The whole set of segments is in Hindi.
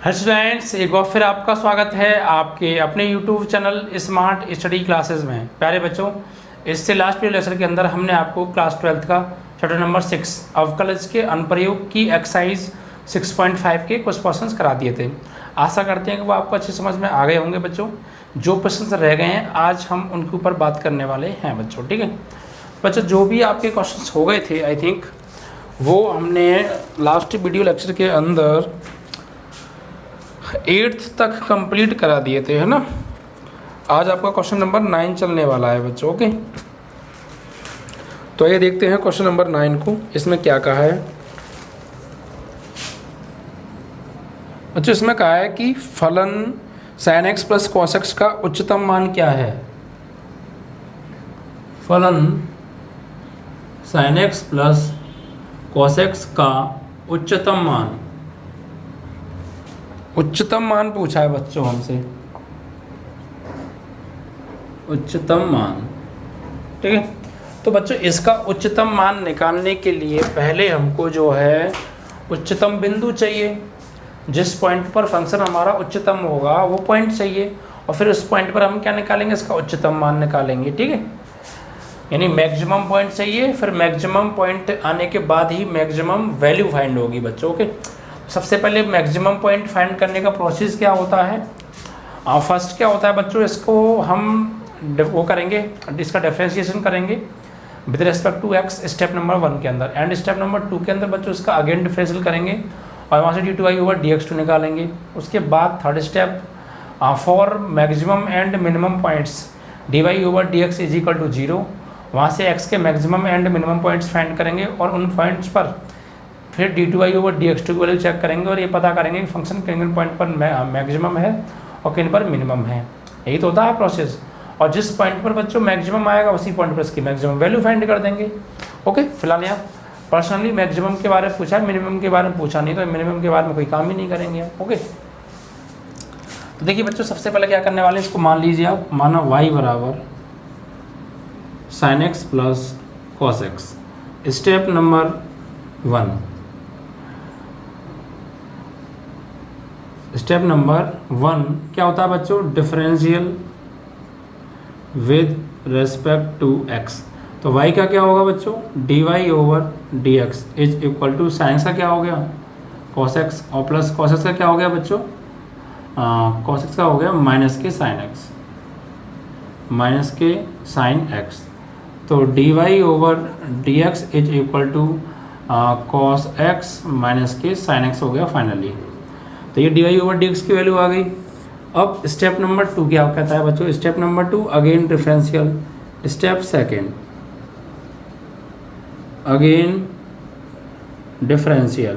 हेलो स्टूडेंट्स, एक बार फिर आपका स्वागत है आपके अपने YouTube channel smart study classes में। प्यारे बच्चों, इससे लास्ट वीडियो लेक्चर के अंदर हमने आपको क्लास 12th का चैप्टर नंबर 6 अवकलज के अनुप्रयोग की एक्सरसाइज 6.5 के कुछ क्वेश्चंस करा दिए थे। आशा करते हैं कि वो आपको अच्छी समझ में आ गए होंगे बच्चों। जो क्वेश्चंस रह गए हैं आज हम उनके ऊपर बात करने वाले हैं बच्चों। ठीक है बच्चों, जो भी आपके क्वेश्चंस हो गए थे आई थिंक वो हमने लास्ट वीडियो लेक्चर के अंदर 8th तक कंप्लीट करा दिए थे, है ना। आज आपका क्वेश्चन नंबर 9 चलने वाला है बच्चों। ओके, तो ये देखते हैं क्वेश्चन नंबर 9 को। इसमें क्या कहा है बच्चों? इसमें कहा है कि फलन sin x plus cos x का उच्चतम मान क्या है। फलन sin x plus cos x का उच्चतम मान पूछा है बच्चों हमसे, उच्चतम मान। ठीक है, तो बच्चों इसका उच्चतम मान निकालने के लिए पहले हमको जो है उच्चतम बिंदु चाहिए। जिस पॉइंट पर फंक्शन हमारा उच्चतम होगा वो पॉइंट चाहिए, और फिर उस पॉइंट पर हम क्या निकालेंगे, इसका उच्चतम मान निकालेंगे। ठीक है, यानी मैक्सिमम पॉइंट चाहिए, फिर मैक्सिमम पॉइंट आने के बाद ही मैक्सिमम वैल्यू फाइंड होगी बच्चों। ओके, सबसे पहले मैक्सिमम पॉइंट फाइंड करने का प्रोसेस क्या होता है, फर्स्ट क्या होता है बच्चों, इसको हम वो करेंगे, इसका डिफरेंशिएशन करेंगे with respect to X step number 1 के अंदर, एंड स्टेप नंबर 2 के अंदर बच्चों इसका अगेन डिफरेंशियल करेंगे और वहाँ से d2y ओवर dx2 निकालेंगे। उसके बाद third step for maximum and minimum points dy over dx is equal to 0, वहाँ से x के maximum and minimum points find करेंगे और उन पॉइंट्स पर फिर d2y ओवर dx2 की वैल्यू चेक करेंगे और ये पता करेंगे कि फंक्शन किन पॉइंट पर मैक्सिमम है और किन पर मिनिमम है। यही तो होता है प्रोसेस, और जिस पॉइंट पर बच्चों मैक्सिमम आएगा उसी पॉइंट पर इसकी मैक्सिमम वैल्यू फाइंड कर देंगे। ओके, फिलहाल यहाँ पर्सनली मैक्सिमम के बारे में पूछा है, मिनिमम के बारे में पूछा नहीं, तो मिनिमम के बारे में कोई काम ही नहीं करेंगे। ओके, तो देखिए बच्चों सबसे पहले क्या करने वाले हैं, इसको मान लीजिए आप, माना y बराबर sin x plus cos x। Step number 1, step number 1 क्या होता है बच्चों, differential with respect to x। तो y का क्या होगा बच्चों, dy over dx is equal to sine x का क्या हो गया, cos x, और प्लस cos x का क्या हो गया बच्चों, cos x का हो गया माइनस के साइन x। तो dy over dx is equal to cos x minus के साइन x हो गया फाइनली। तो ये dy ओवर dx की वैल्यू आ गई। अब स्टेप नंबर 2 क्या कहता है बच्चों, step number 2 again differential, step second again differential.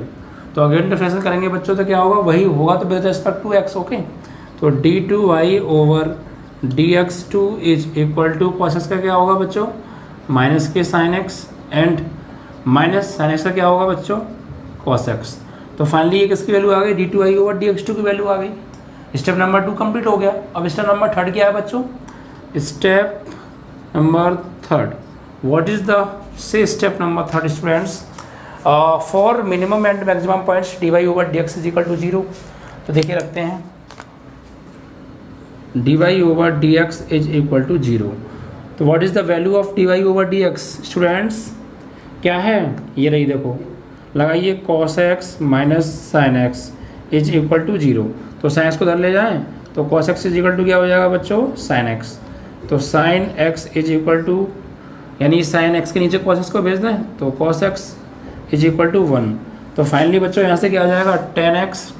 तो अगेन डिफरेंशियल करेंगे बच्चों तो क्या होगा, वही होगा तो with respect to x। Okay, तो d2y over dx2 is equal to cos x का क्या होगा बच्चों, माइनस के sine x, and minus sine x का क्या होगा बच्चों, cos x। तो फाइनली ये किसकी वैल्यू आ गई, d2y ओवर dx2 की वैल्यू आ गई। स्टेप नंबर 2 कंप्लीट हो गया। अब स्टेप नंबर 3 क्या है बच्चों, step number 3 what is the से step number 3 students, for minimum and maximum points dy over dx is equal to 0। तो देखिए रखते हैं dy over dx is equal to 0। तो what is the value of dy over dx students, क्या है, ये रही, देखो लगाइए, cos x minus sine x is equal to 0। तो साइन x को धर ले जाएं तो cos x is equal to क्या हो जाएगा बच्चों, साइन x। तो sine x is equal to, यानी साइन x के नीचे cos x को भेज दें तो cos x is equal to 1। तो फाइनली बच्चों यहाँ से क्या आ जाएगा, tan x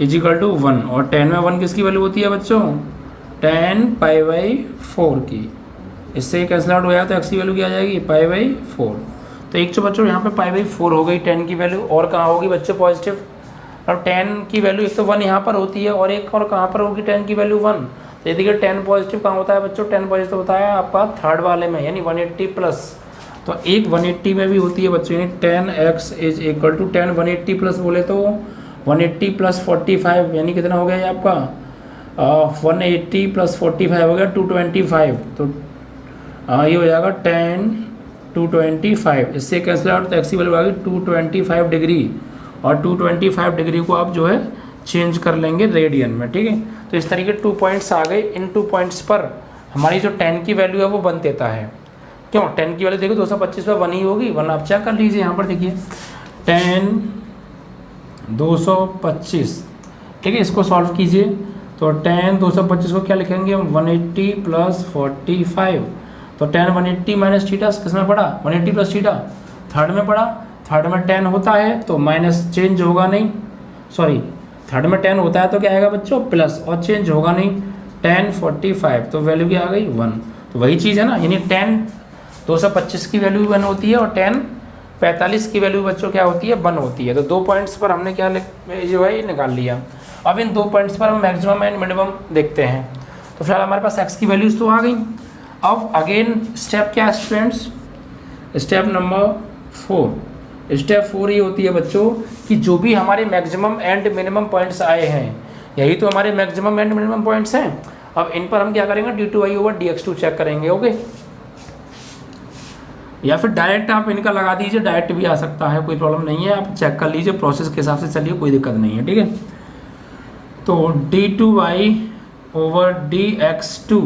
is equal to 1, और tan में 1 किसकी वैल्यू होती है बच्चों, tan π/4 की। इससे कैंसिल आउट हो जाए तो x की वैल्यू क्या आ जाएगी, π/4। तो एक तो बच्चों यहाँ पे π/4 हो गई tan की वैल्यू, और कहाँ होगी बच्चों पॉजिटिव। अब tan की वैल्यू एक तो 1 यहाँ पर होती है और एक और कहाँ पर होगी tan की वैल्यू 1। तो ये देखिए tan पॉजिटिव कहाँ होता है बच्चों, tan पॉजिटिव होता है आपका थर्ड वाले में, यानी 180 प्लस। तो एक 180 में भी होती है बच्चों, यानी tan x is equal to tan 180 plus बोले तो 180 प्लस 45, यानी कितना हो गया ये आपका 180 प्लस 45 हो गया 225। तो ये हो जाएगा tan 225। इससे कैंसिल आउट तो x की वैल्यू आ गई 225 डिग्री, और 225 डिग्री को आप जो है चेंज कर लेंगे रेडियन में, ठीक है। तो इस तरीके 2 पॉइंट्स आ गए। इन 2 पॉइंट्स पर हमारी जो 10 की वैल्यू है वो 1 देता है। क्यों? 10 की वैल्यू देखो 225 पर 1 ही होगी, 1 आप चेक कर लीजिए। यहाँ पर देखिए 10 225, ठीक है। इसको सॉल्व कीजिए तो 10 225 को क्या लिखेंगे हम, 180 + 45। तो 10 180 माइनस थीटा किस में पड़ा, 180 प्लस थीटा थर्ड में पड़ा। थर्ड में 10 होता है तो माइनस चेंज होगा नहीं, सॉरी थर्ड में 10 होता है तो क्या आएगा बच्चों, प्लस, और चेंज होगा नहीं। 10 45 तो वैल्यू क्या आ गई, 1। तो वही चीज़ है ना, यानी 10 225 की वैल्यू 1 होती है और 10 45 की वैल्यू बच्चों क्या होती है, 1 होती है। तो 2 पॉइंट्स पर हमने क्या जो है ये निकाल लिया। अब इन 2 पॉइंट्स पर हम मैक्सिमम एंड मिनिमम देखते हैं। तो फिलहाल हमारे पास x की वैल्यूज तो आ गई। अब अगेन स्टेप क्या है स्टूडेंट्स, स्टेप नंबर 4। स्टेप 4 ये होती है बच्चों कि जो भी हमारे मैक्सिमम एंड मिनिमम पॉइंट्स आए हैं, यही तो हमारे मैक्सिमम एंड मिनिमम पॉइंट्स हैं। अब इन पर हम क्या करेंगे, d2y/dx2 चेक करेंगे, ओके। या फिर डायरेक्ट आप इनका लगा दीजिए, डायरेक्ट भी आ सकता है, कोई प्रॉब्लम नहीं है। आप चेक कर लीजिए प्रोसेस के हिसाब से, चलिए कोई दिक्कत नहीं है, ठीक है। तो d2y/dx2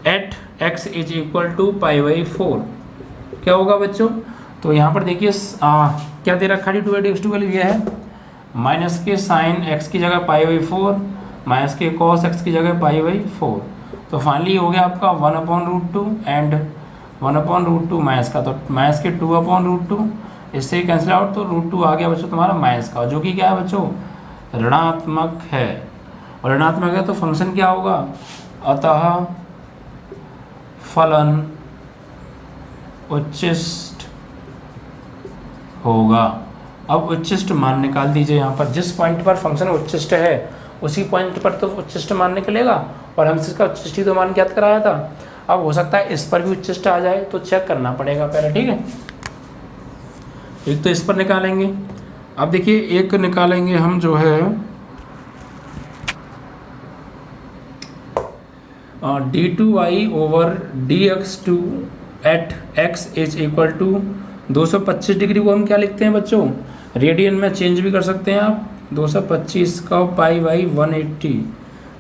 at x is equal to π/4 क्या होगा बच्चों। तो यहाँ पर देखिए क्या दे रखा है, d2y/dx2 का लिए है माइनस के साइन x की जगह π/4 माइनस के कॉस x की जगह π/4। तो फाइनली हो गया आपका 1/√2 एंड 1/√2 माइनस का, तो माइनस के 2/√2, इससे कैंसिल आउट, तो √2 आ गया बच्चों तुम्हारा माइनस का, जो कि क्या है बच्चों, ऋणात्मक है। और ऋणात्मक है तो फंक्शन क्या होगा, अतः फलन उच्चिष्ट होगा। अब उच्चिष्ट मान निकाल दीजिए। यहाँ पर जिस पॉइंट पर फंक्शन उच्चिष्ट है उसी पॉइंट पर तो उच्चिष्ट मान निकलेगा, और हमसे इसका उच्चिष्ट ही तो मान ज्ञात कराया था। अब हो सकता है इस पर भी उच्चिष्ट आ जाए, तो चेक करना पड़ेगा पहले, ठीक है। एक तो इस पर निकालेंगे। अब देखिए एक निकालेंगे हम जो है d2y/dx2 at x is equal to 225 degree को हम क्या लिखते हैं बच्चों, रेडियन में चेंज भी कर सकते हैं आप। 225 का π/180,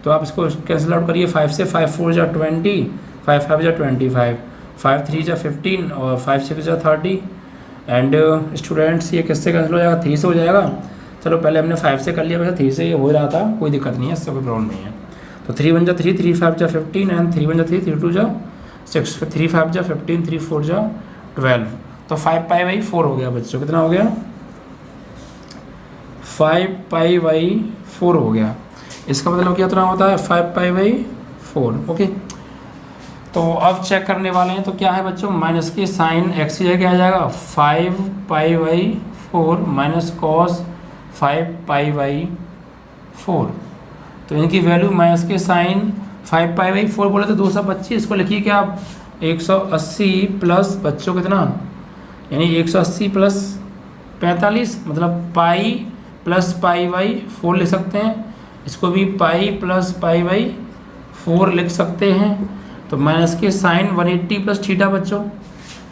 तो आप इसको कैंसिल आउट करिए, 5 से 5 4 जा 20, 5 5 जा 25, 5 3 जा 15 और 5 6 जा 30। एंड स्टूडेंट्स ये किससे कैंसिल हो जाएगा, 3 से हो जाएगा। चलो पहले हमने 5 से कर लिया, वैसे 3 से ये हो रहा था, कोई दिक्कत नहीं है, इससे कोई प्रॉब्लम नहीं है। तो 3 1 जा 3, 3 5 जा 15 एंड 3 1 जा 3, 3 2 जा 6, 3 5 जा 15, 3 4 जा 12। तो 5π/4 हो गया बच्चों, कितना हो गया, 5π/4 हो गया। इसका मतलब क्या कितना होता है, 5π/4, ओके। तो अब चेक करने वाले हैं, तो क्या है बच्चों, माइनस के साइन x की जगह क्या आ जाएगा, 5π/4 माइनस कॉस 5π/4। तो इनकी वैल्यू माइनस के साइन 5π/4 बोले तो 225, इसको लिखिए क्या आप 180 प्लस बच्चों कितना, यानी 180 प्लस 45, मतलब पाई प्लस π/4 लिख सकते हैं। इसको भी पाई प्लस π/4 लिख सकते हैं। तो माइनस के साइन 180 प्लस थीटा बच्चों,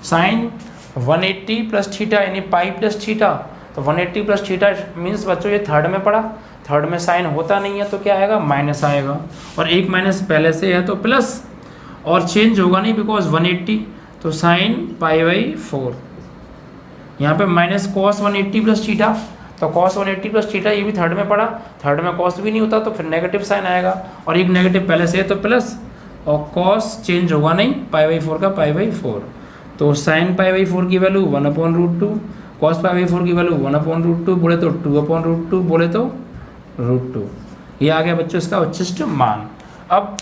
साइन 180 प्लस थीटा यानी पाई प्लस थीटा। तो 180 प्लस थीटा मीन्स बच्चों ये थर्ड में पड़ा, थर्ड में साइन होता नहीं है तो क्या आएगा, माइनस आएगा। और एक माइनस पहले से है तो प्लस, और चेंज होगा नहीं बिकॉज 180, तो साइन π/4। यहाँ पे माइनस कॉस 180 प्लस थीटा, तो कॉस 180 प्लस थीटा ये भी थर्ड में पड़ा, थर्ड में कॉस भी नहीं होता तो फिर नेगेटिव साइन आएगा, और एक नेगेटिव पहले से है तो प्लस, और कॉस चेंज होगा नहीं, π/4 का π/4। तो साइन π/4 की वैल्यू 1/√2, कॉस π/4 की वैल्यू 1/√2 बोले तो 2/√2 बोले तो √2। ये आ गया बच्चों इसका उच्चिष्ट मान। अब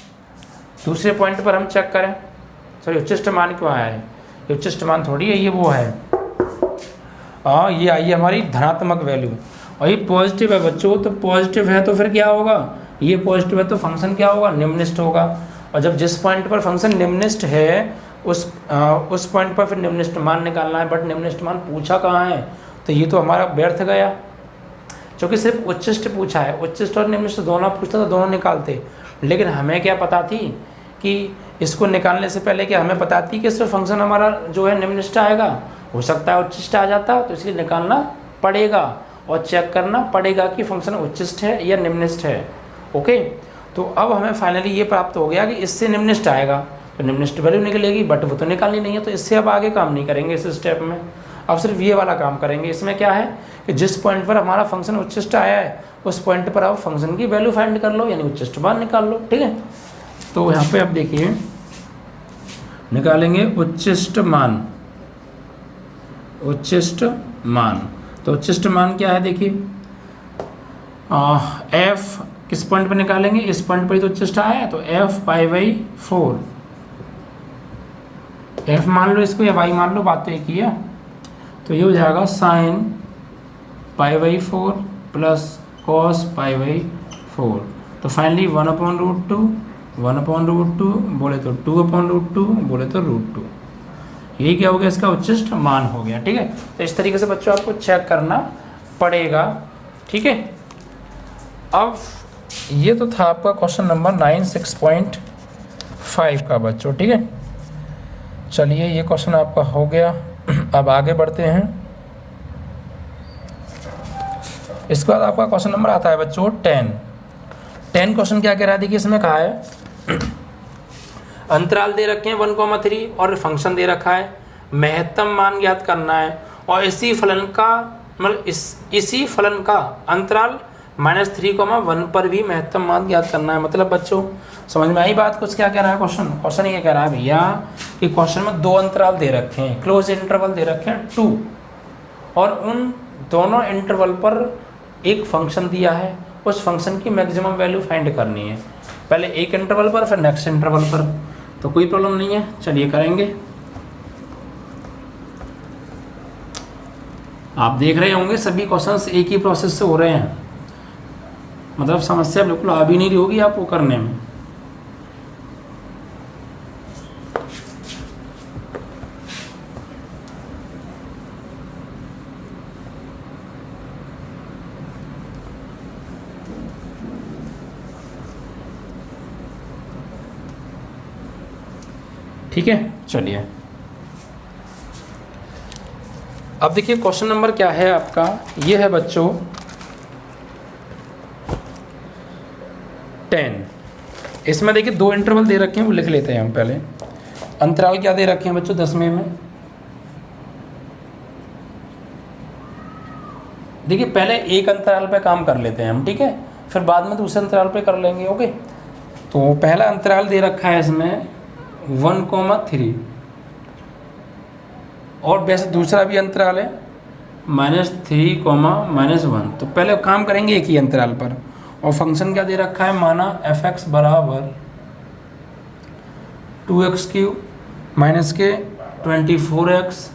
दूसरे पॉइंट पर हम चेक करें, सॉरी उच्चिष्ट मान क्यों आया है, ये उच्चिष्ट मान थोड़ी है, ये वो है, ये आई है हमारी धनात्मक वैल्यू, और ये पॉजिटिव है बच्चों। तो पॉजिटिव है तो फिर क्या होगा, ये पॉजिटिव है तो फंक्शन क्या होगा, निम्नलिखित होगा। और जब जिस पॉइंट पर फंक्शन निम्नलिखित है उस पॉइंट पर फिर निम्नलिखित मान निकालना है, बट निम्नलिखित मान पूछा कहाँ है, तो ये तो हमारा व्यर्थ गया, क्योंकि सिर्फ उच्चिष्ट पूछा है। उच्चिष्ट और निम्नलिखित दोनों पूछता तो दोनों निकालते, लेकिन हमें क्या पता थी कि इसको निकालने से पहले क्या हमें पता थी कि इसमें फंक्शन हमारा जो है निम्नलिखित आएगा, हो सकता है उच्चिष्ट आ जाता, तो इसलिए निकालना पड़ेगा। और चेक करना पड़ेगा कि फंक्शन उच्चिष्ट है या निम्निष्ठ है। ओके, तो अब हमें फाइनली ये प्राप्त हो गया कि इससे निम्निष्ठ आएगा तो निम्निष्ठ वैल्यू निकलेगी, बट वो तो निकालनी नहीं है, तो इससे अब आगे काम नहीं करेंगे इस स्टेप में। अब सिर्फ ये वाला काम करेंगे। इसमें क्या है कि जिस पॉइंट पर हमारा फंक्शन उच्चिष्ट आया है उस पॉइंट पर आप फंक्शन की वैल्यू फाइंड कर लो, यानी उच्चिष्ट मान निकाल लो। ठीक है, तो यहाँ पे आप देखिए निकालेंगे उच्चिष्ट मान। उच्चिष्ट मान, तो उच्चिष्ट मान क्या है देखिए, एफ किस पॉइंट पर निकालेंगे, इस पॉइंट पर ही तो उच्चिष्ट आया है, तो एफ π/4, एफ मान लो इसको या वाई मान लो, बात तो एक ही है। तो ये हो जाएगा साइन π/4 प्लस कॉस π/4, तो फाइनली 1/√2, 1/√2 बोले तो 2/√2 बोले तो √2, यही क्या हो गया, इसका उच्चिष्ट मान हो गया। ठीक है, तो इस तरीके से बच्चों आपको चेक करना पड़ेगा। ठीक है, अब ये तो था आपका क्वेश्चन नंबर 9 6.5 का बच्चों। ठीक है, चलिए ये क्वेश्चन आपका हो गया। अब आगे बढ़ते हैं। इसके बाद आपका क्वेश्चन नंबर आता है बच्चों 10 क्वेश्चन क्या कह रहा है देखिए, इसमें कहा है अंतराल दे रखे हैं 1,3 और फंक्शन दे रखा है, महत्तम मान ज्ञात करना है और इसी फलन का मतलब इसी फलन का अंतराल -3,1 पर भी महत्तम मान ज्ञात करना है। मतलब बच्चों समझ में आई बात कुछ, क्या कह रहा है क्वेश्चन ये कह रहा है भैया कि क्वेश्चन में 2 अंतराल दे रखे हैं, क्लोज इंटरवल दे रखे हैं 2, और उन दोनों इंटरवल पर एक फंक्शन दिया है, उस फंक्शन की मैक्सिमम वैल्यू फाइंड करनी है, पहले एक इंटरवल पर फिर नेक्स्ट इंटरवल पर। तो कोई प्रॉब्लम नहीं है, चलिए करेंगे। आप देख रहे होंगे सभी क्वेश्चंस एक ही प्रोसेस से हो रहे हैं, मतलब समस्या बिल्कुल आ भी नहीं रही होगी आपको करने में। ठीक है, चलिए अब देखिए क्वेश्चन नंबर क्या है आपका, ये है बच्चों 10। इसमें देखिए 2 इंटरवल दे रखे हैं, वो लिख लेते हैं हम पहले। अंतराल क्या दे रखे हैं बच्चों 10वें में, देखिए पहले एक अंतराल पे काम कर लेते हैं हम, ठीक है, फिर बाद में दूसरे अंतराल पे कर लेंगे। ओके, तो पहला अंतराल दे रखा है इसमें 1,3 और वैसे दूसरा भी अंतराल है -3,-1। तो पहले काम करेंगे एक ही अंतराल पर, और फंक्शन क्या दे रखा है, माना f(x) बराबर 2x³ माइनस के 24x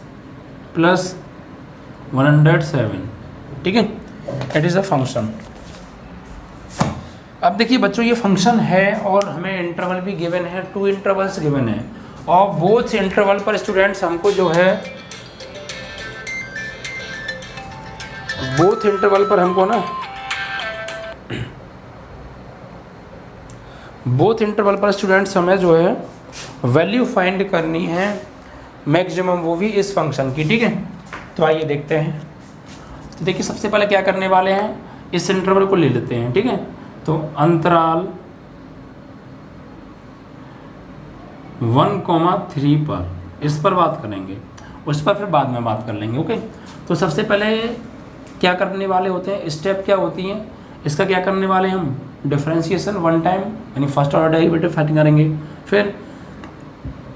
प्लस 107। ठीक है, इट इज़ अ फंक्शन। अब देखिए बच्चों ये फंक्शन है और हमें इंटरवल भी गिवन है, 2 इंटरवल्स गिवन है, और बोथ इंटरवल पर स्टूडेंट्स हमको जो है बोथ इंटरवल पर हमको ना बोथ इंटरवल पर स्टूडेंट्स हमें जो है वैल्यू फाइंड करनी है मैक्सिमम, वो भी इस फंक्शन की। ठीक है, तो आइए देखते हैं। तो देखिए सबसे पहले क्या करने वाले हैं, इस इंटरवल को ले लेते हैं। ठीक है, तो अंतराल 1,3 पर इस पर बात करेंगे, उस पर फिर बाद में बात कर लेंगे। ओके, तो सबसे पहले क्या करने वाले होते हैं, स्टेप क्या होती हैं, इसका क्या करने वाले हम डिफरेंशिएशन 1 टाइम यानी फर्स्ट ऑर्डर डेरिवेटिव फाइंड करेंगे, फिर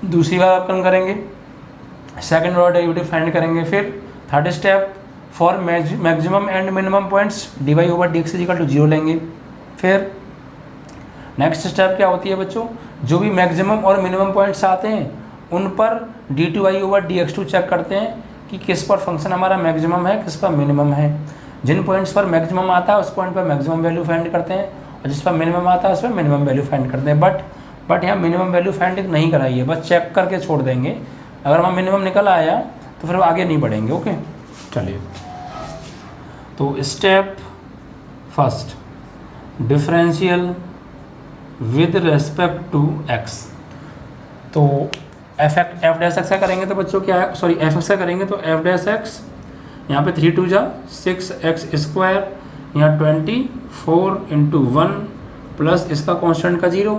दूसरी बार अपन करेंगे सेकंड ऑर्डर डेरिवेटिव फाइंड करेंगे, फिर third step for maximum and minimum points dy/dx = 0 लेंगे। फिर नेक्स्ट स्टेप क्या होती है बच्चों, जो भी मैक्सिमम और मिनिमम पॉइंट्स आते हैं उन पर dy/dx2 चेक करते हैं कि किस पर फंक्शन हमारा मैक्सिमम है, किस पर मिनिमम है। जिन पॉइंट्स पर मैक्सिमम आता है उस पॉइंट पर मैक्सिमम वैल्यू फाइंड करते हैं, और जिस पर मिनिमम आता है उस पर मिनिमम वैल्यू फाइंड करते हैं। बट यहाँ मिनिमम वैल्यू फाइंड नहीं कराई है, बस चेक करके छोड़ देंगे। अगर वहाँ मिनिमम निकल आया तो फिर आगे नहीं बढ़ेंगे। ओके, चलिए तो step first, differential with respect to x। तो f' का करेंगे तो बच्चों क्या है, सॉरी f(x) का करेंगे तो f' यहाँ पे 3 2 जा 6x², यहाँ 24 × 1 प्लस इसका कांस्टेंट का 0,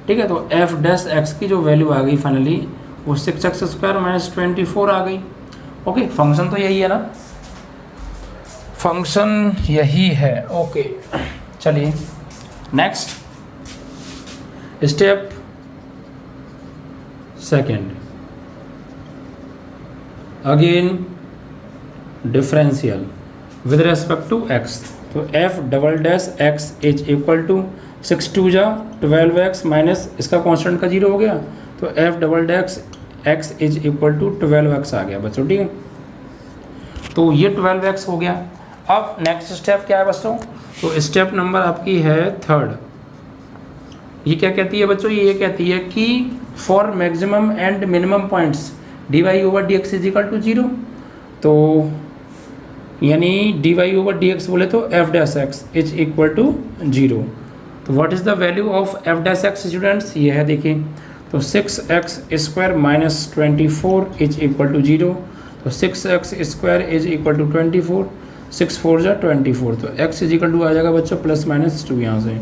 ठीक है। तो एफ डैश एक्स की जो वैल्यू आ गई फाइनली वो 6x² - 24 आ गई। ओके, फंक्शन तो यही है ना, फंक्शन यही है। ओके, चलिए next step second, again differential with respect to X. तो F double dash x is equal to 6 2 जा 12x माइनस इसका कांस्टेंट का 0 हो गया, तो F double dash x is equal to 12x आ गया बच्चों, ठीक है। तो ये 12x हो गया। अब नेक्स्ट स्टेप क्या है बच्चों, तो स्टेप नंबर आपकी है थर्ड। ये क्या कहती है बच्चों, ये कहती है कि for maximum and minimum points dy/dx is equal to 0। तो यानी dy/dx बोले तो f dash x is equal to 0। तो what is the value of f dash X students, ये है देखिए। तो 6x² - 24 इज इक्वल टू 0। तो 6x² इज इक्वल टू 24, 6 4 जा 24। तो x इज इक्वल टू आ जाएगा बच्चों +-2, यहाँ से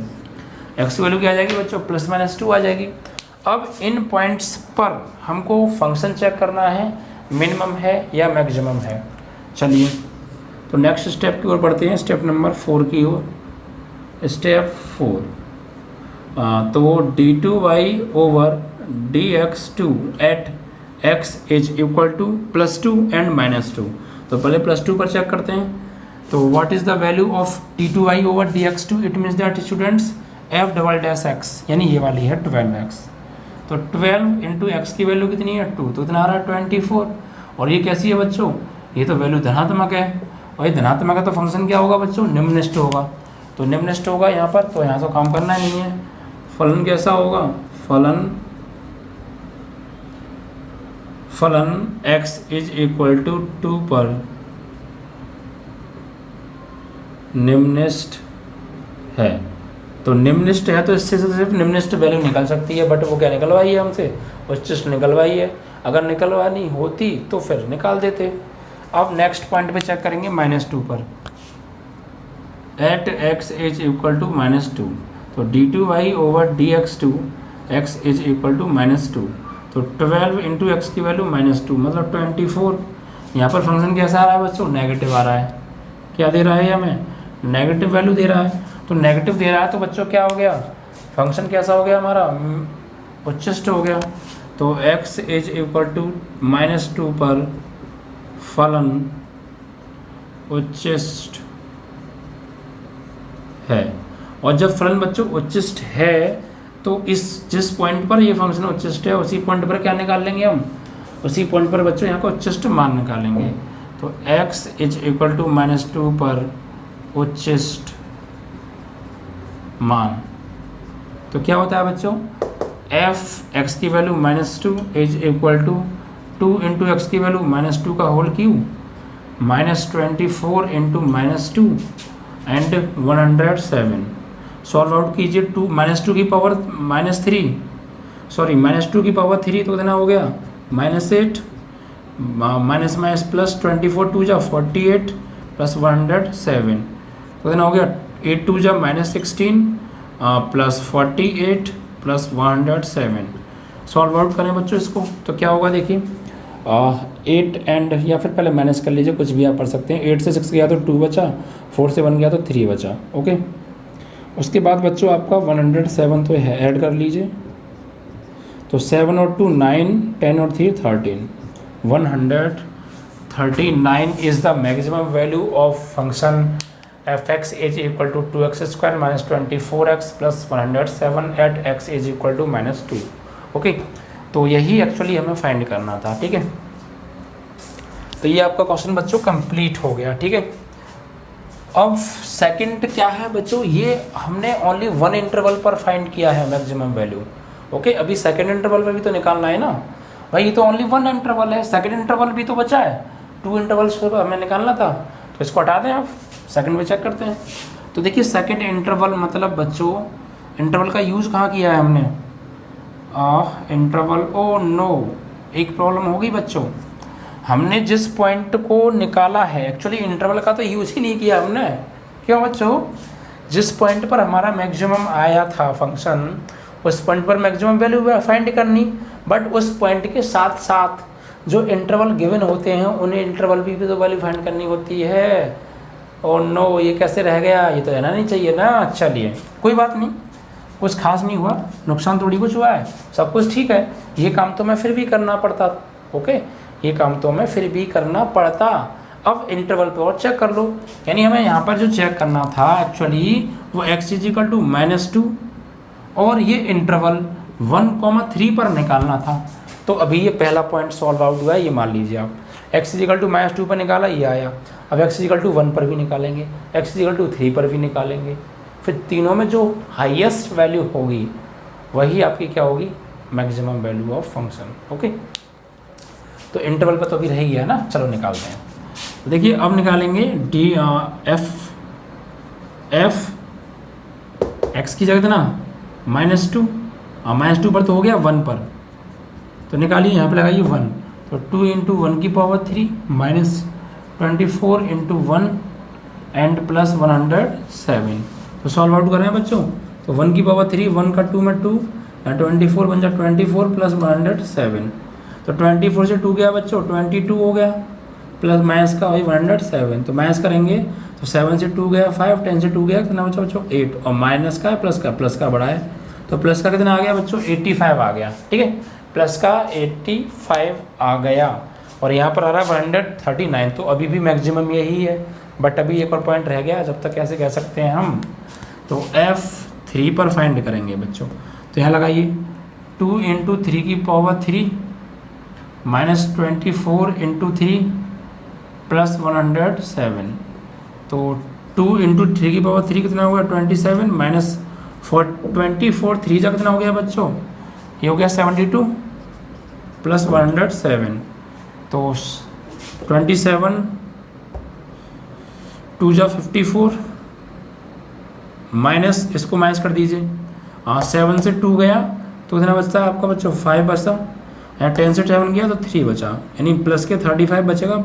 x वैल्यू क्या आ जाएगी बच्चों +-2 आ जाएगी। अब इन पॉइंट्स पर हमको फंक्शन चेक करना है, मिनिमम है या मैक्सिमम है। चलिए तो नेक्स्ट स्टेप की ओर बढ़ते हैं, स्टेप नंबर 4 की ओर। स्टेप 4, तो d2y/dx2 at x is equal to +2 and -2। तो पहले +2 पर चेक करते हैं। तो what is the value of d2y/dx2, it means that students f double dash x, यानी ये वाली है 12x। तो 12 × x की वैल्यू कितनी है 2, तो इतना आ रहा है 24। और ये कैसी है बच्चों, ये तो वैल्यू धनात्मक है, और ये धनात्मक है तो फंक्शन क्या होगा बच्चों, निम्नलिखित होगा। तो निम्नलिखित होगा यहाँ पर, तो यहाँ तो काम करना ही नहीं है। फलन कैसा होगा, फलन x इज इक्वल टू 2 पर निम्नलिखित है। तो निम्नलिखित है तो इससे सिर्फ निम्नलिखित वैल्यू निकल सकती है, बट वो क्या निकलवाई है हमसे, उच्चिष्ट निकलवाई है। अगर निकलवानी होती तो फिर निकाल देते। अब नेक्स्ट पॉइंट पे चेक करेंगे -2 पर, at x is equal to -2। तो d2y/dx2 x is equal to -2। तो 12 × x की वैल्यू -2 मतलब 24। यहाँ पर फंक्शन कैसा आ रहा है बच्चों, नेगेटिव आ रहा है। क्या दे रहा है हमें, नेगेटिव वैल्यू दे रहा है। तो नेगेटिव दे रहा है तो बच्चों क्या हो गया, फंक्शन कैसा हो गया हमारा, उच्चिष्ट हो गया। तो x इज इक्वल टू -2 पर फलन उच्चिष्ट है। और जब फलन बच्चों उच्चिष्ट है तो इस जिस पॉइंट पर ये फंक्शन उच्चिष्ट है उसी पॉइंट पर क्या निकाल लेंगे हम, उसी पॉइंट पर बच्चों यहाँ का उच्चिष्ट मान निकालेंगे। तो x इज इक्वल टू -2 पर उच्चिष्ट मान। तो क्या होता है बच्चों, f x की वैल्यू -2 इज इक्वल टू 2 × x की वैल्यू -2 का whole cube -24 × -2 and 107। Solve out कीजिए, -2 की पावर -3 तो कितना हो गया -8 +24 2 जा 48 + 107। तो कितना हो गया 8 2 जा -16 +48 + 107। सॉल्व आउट करें बच्चों इसको, तो क्या होगा देखिए 8 एंड, या फिर पहले माइनस कर लीजिए, कुछ भी आप पढ़ सकते हैं। 8 से 6 गया तो 2 बचा, 4 से 1 गया तो 3 बचा। ओके, उसके बाद बच्चों आपका 107 तो ऐड कर लीजिए। तो 7 और 2 9, 10 और 3 13, 139 is the maximum value of function f(x) is equal to 2x² - 24x + 107 at x is equal to -2। Okay, तो यही एक्चुअली हमें फाइंड करना था। ठीक है, तो ये आपका क्वेश्चन बच्चों कंप्लीट हो गया। ठीक है, अब सेकंड क्या है बच्चों, ये हमने ओनली 1 इंटरवल पर फाइंड किया है मैक्सिमम वैल्यू। ओके, अभी सेकंड इंटरवल पर भी तो निकालना है ना भाई, ये तो ओनली 1 इंटरवल है, सेकंड इंटरवल भी तो बचा है, 2 इंटरवल्स पर हमें निकालना था। तो इसको हटा दें, आप सेकंड पे चेक करते हैं। तो देखिए सेकंड इंटरवल मतलब बच्चों इंटरवल का यूज़ कहाँ किया है हमने, इंटरवल। ओ नो, एक प्रॉब्लम हो गई बच्चों, हमने जिस पॉइंट को निकाला है, एक्चुअली इंटरवल का तो यूज ही नहीं किया हमने। क्यों बच्चों? जिस पॉइंट पर हमारा मैक्सिमम आया था फंक्शन, उस पॉइंट पर मैक्सिमम वैल्यू फाइंड करनी, बट उस पॉइंट के साथ साथ जो इंटरवल गिवन होते हैं उन्हें इंटरवल भी तो वैल्यू फाइंड करनी होती है। और नो, ये कैसे रह गया? ये तो रहना नहीं चाहिए ना। चलिए कोई बात नहीं, कुछ खास नहीं हुआ, नुकसान थोड़ी कुछ हुआ है, सब कुछ ठीक है। ये काम तो मैं फिर भी करना पड़ता, ओके, ये काम तो मैं फिर भी करना पड़ता। अब इंटरवल पे और चेक कर लो, यानी हमें यहाँ पर जो चेक करना था एक्चुअली वो x = -2 और ये इंटरवल 1,3 पर निकालना था। तो अभी ये पहला पॉइंट सॉल्व आउट हुआ है, ये मान लीजिए आप। x = -2 पर निकाला, ये आया। अब x = 1 पर भी निकालेंगे, x = 3 पर भी निकालेंगे, फिर तीनों में जो हाईएस्ट वैल्यू होगी वही आपकी क्या होगी? Maximum value of function. Okay, तो इंटरवल पर तो अभी रह गया है ना। चलो निकालते हैं। तो देखिए अब निकालेंगे f x की जगह ना -2, -2 पर तो हो गया 1 पर, तो निकालिए, यहाँ पे लगाइए 1, तो 2 × 1³ -24 × 1 एंड प्लस 107। तो सॉल्व आउट कर रहे हैं बच्चों, तो 1³ 1 का 2 में 2, 24 बन जाए 24 प्लस 107। तो 24 से 2 गया बच्चों, 22 हो गया, प्लस माइनस का वही 107। तो माइनस करेंगे तो 7 से 2 गया 5, 10 से 2 गया कितना बच्चों? 8, और माइनस का प्लस का बड़ा है, तो प्लस का कितना आ गया बच्चों? 85 आ गया। ठीक है, प्लस का 85 आ गया, और यहाँ पर आ रहा है 139। तो अभी भी मैक्सिमम यही है, बट अभी एक और पॉइंट रह गया, जब तक कैसे कह सकते हैं हम, तो F3 पर फाइंड करेंगे बच्चों। तो यहाँ लगाइए 2 × 3³ -24 × 3 प्लस 107। तो 2 × 3³ कितना होगा? 27 माइनस 24 3 जा कितना हो गया बच्चों? ये हो गया 72 प्लस 107। तो 27 2 जा 54 माइनस, इसको माइनस कर दीजिए, 7 से 2 गया तो कितना बचता है आपका बच्चों? 5 बचता, यहाँ 10 से 7 गया तो 3 बचा, यानी प्लस के 35 बचेगा।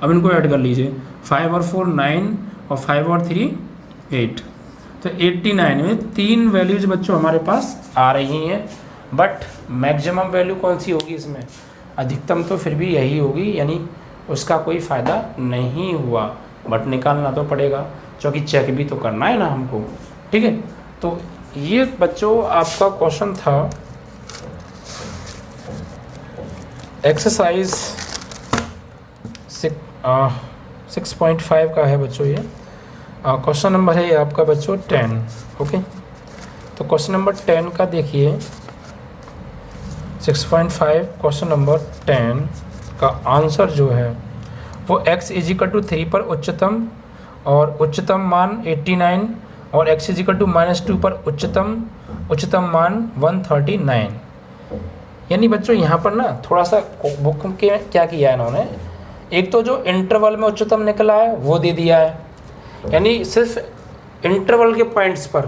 अब इनको ऐड कर लीजिए, 5 और 4 9 और 5 और 3 8, तो 89 में 3 वैल्यूज बच्चों हमारे पास आ रही हैं। बट मैक्सिमम वैल्यू कौन सी होगी इसमें? अधिकतम तो फिर भी यही होगी, यानी उसका कोई फ़ायदा नहीं हुआ, बट निकालना तो पड़ेगा क्योंकि चेक भी तो करना है ना हमको। ठीक है, तो ये बच्चों आपका क्वेश्चन था एक्सरसाइज 6.5 का है बच्चों। ये क्वेश्चन नंबर है ये आपका बच्चों 10। ओके, तो क्वेश्चन नंबर 10 का देखिए, 6.5 क्वेश्चन नंबर 10 का आंसर जो है वो x = 3 पर उच्चतम और उच्चतम मान 89 और x = -2 पर उच्चतम मान 139। यानी बच्चों यहाँ पर ना थोड़ा सा बुक के क्या किया है इन्होंने, एक तो जो इंटरवल में उच्चतम निकला है वो दे दिया है, यानी सिर्फ इंटरवल के पॉइंट्स पर।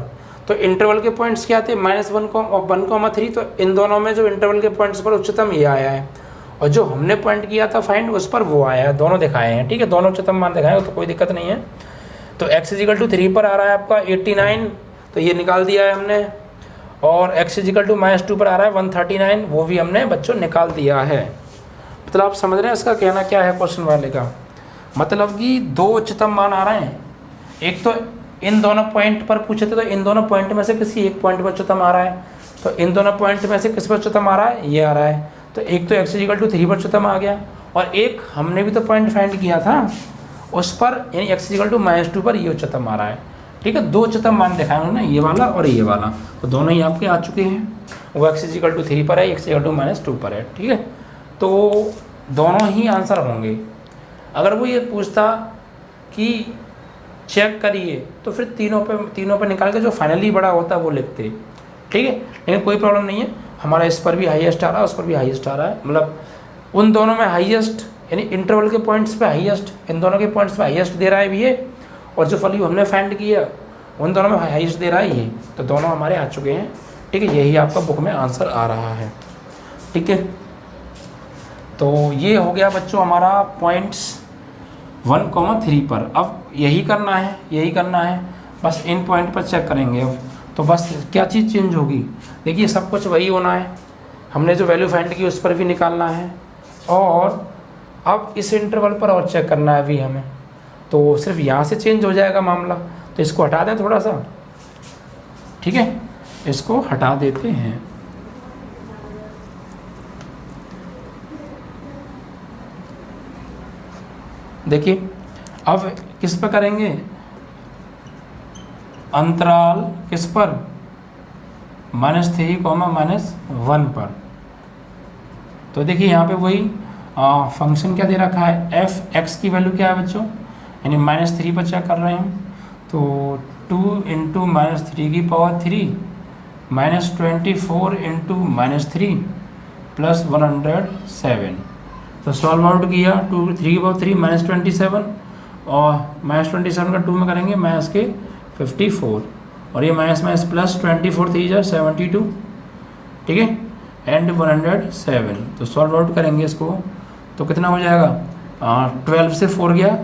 तो इंटरवल के पॉइंट्स क्या थे? -1,3। तो इन दोनों में जो इंटरवल के पॉइंट्स पर उच्चतम ये आया है, और जो हमने पॉइंट किया था फाइंड उस पर वो आया है, दोनों दिखाए हैं। ठीक है, दोनों उच्चतम मान दिखाए, तो कोई दिक्कत नहीं है। तो x = 3 पर आ रहा है आपका 89, तो ये निकाल दिया है हमने, और x = -2 पर आ रहा है 139, वो भी हमने बच्चों निकाल दिया है। मतलब आप समझ रहे हैं इसका कहना क्या है क्वेश्चन वाले का? मतलब कि 2 उच्चतम मान आ रहे हैं, एक तो इन दोनों पॉइंट पर पूछे थे, तो इन दोनों पॉइंट में से किसी एक पॉइंट पर उच्चतम आ रहा है, तो इन दोनों पॉइंट में से किस पर उच्चतम आ रहा है? ये आ रहा है। तो एक तो x = 3 पर उच्चतम आ गया, और एक हमने भी तो पॉइंट फाइंड किया था उस पर, यानी x = -2 पर ये उच्चतम आ रहा है। ठीक है, 2 उच्चतम मान दिखाए उन्होंने, ये वाला और ये वाला, तो दोनों ही आपके आ चुके हैं। वो x = 3 पर है, x = -2 पर है। ठीक है, तो दोनों ही आंसर होंगे। अगर वो ये पूछता कि चेक करिए, तो फिर तीनों पे निकाल के जो फाइनली बड़ा होता है वो लिखते। ठीक है, लेकिन कोई प्रॉब्लम नहीं है, हमारा इस पर भी हाईएस्ट आ रहा है, उस पर भी हाईएस्ट आ रहा है, मतलब उन दोनों में हाईएस्ट, यानी इंटरवल के पॉइंट्स पे हाईएस्ट, इन दोनों के पॉइंट्स पे हाईएस्ट दे रहा है भी ये, और जो वैल्यू हमने फाइंड किया उन दोनों में हाईएस्ट दे रहा है ये, तो दोनों हमारे आ चुके हैं। ठीक है, यही आपका बुक में आंसर आ रहा है। ठीक है, तो ये हो गया बच्चों हमारा पॉइंट्स 1,3 पर। अब यही करना है, बस इन पॉइंट पर चेक करेंगे। अब तो बस क्या चीज़ चेंज होगी, देखिए सब कुछ वही होना है, हमने जो वैल्यू फाइंड की उस पर भी निकालना है, और अब इस इंटरवल पर और चेक करना है अभी हमें। तो सिर्फ यहाँ से चेंज हो जाएगा मामला, तो इसको हटा दें थोड़ा सा, ठीक है, इसको हटा देते हैं। देखिए अब किस पर करेंगे, अंतराल किस पर, -3, -1 पर। तो देखिए यहाँ पे वही फंक्शन क्या दे रखा है, f x की वैल्यू क्या है बच्चों, यानी -3 पर चेक कर रहे हैं हम। तो 2 × -3 की पावर 3 -24 × -3 + 107। तो सॉल्व आउट किया, 2 3 की पावर 3 -27, और -27 का 2 में करेंगे -54, और ये माइनस प्लस 24 3 जा 72, ठीक है, एंड 107। तो सॉल्व आउट करेंगे इसको, तो कितना हो जाएगा, 12 से 4 गया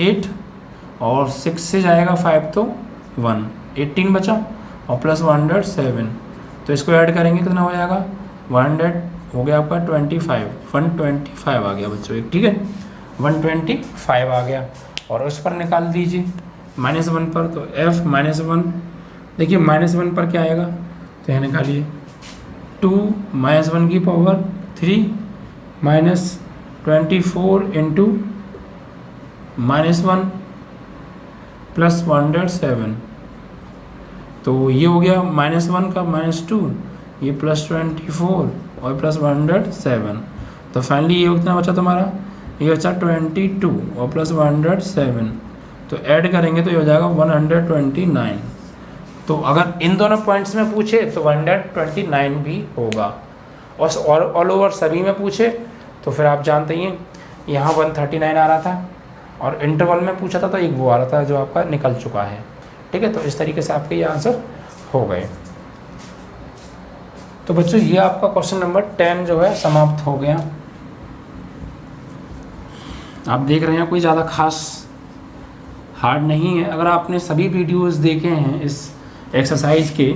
8, और 6 से जाएगा 5 तो 1, 18 बचा, और प्लस 107। तो इसको ऐड करेंगे कितना हो जाएगा, 100 हो गया आपका 125 आ गया बच्चों, ठीक है, 125 आ गया। और उस पर निकाल दीजिए -1 पर, तो f -1, देखिए -1 पर क्या आएगा, तो यहाँ निकालिए 2 -1 की पावर 3 -24 × -1 + 107। तो ये हो गया -1 का -2, ये +24 और प्लस 107। तो फाइनली ये कितना बचा तुम्हारा, ये बचा 22 और प्लस 107। तो ऐड करेंगे तो ये हो जाएगा 129। तो अगर इन दोनों पॉइंट्स में पूछे तो 129 भी होगा, और ऑल ओवर सभी में पूछे तो फिर आप जानते ही हैं यहाँ 139 आ रहा था, और इंटरवल में पूछा था तो एक वो आ रहा था जो आपका निकल चुका है, ठीक है। तो इस तरीके से आपके ये आंसर हो गए। तो बच्चों ये आपका क्वेश्चन नंबर 10 जो है समाप्त हो गया। आप देख रहे हैं कोई ज़्यादा खास हार्ड नहीं है। अगर आपने सभी वीडियोस देखे हैं इस एक्सरसाइज के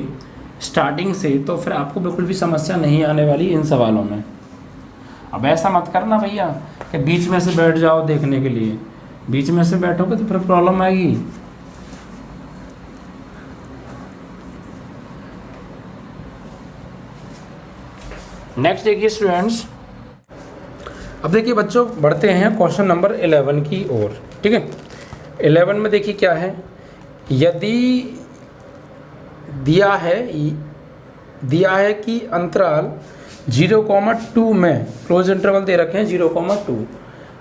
स्टार्टिंग से, तो फिर आपको बिल्कुल भी समस्या नहीं आने वाली इन सवालों में। अब ऐसा मत करना भैया कि बीच में से बैठ जाओ देखने के लिए, बीच में से बैठोगे तो फिर प्रॉब्लम आएगी। नेक्स्ट देखिए स्टूडेंट्स, अब देखिए बच्चों बढ़ते हैं क्वेश्चन नंबर 11 की ओर, ठीक है। 11 में देखिए क्या है, यदि दिया है कि अंतराल 0,2 में क्लोज इंटरवल दे रखे हैं 0,2,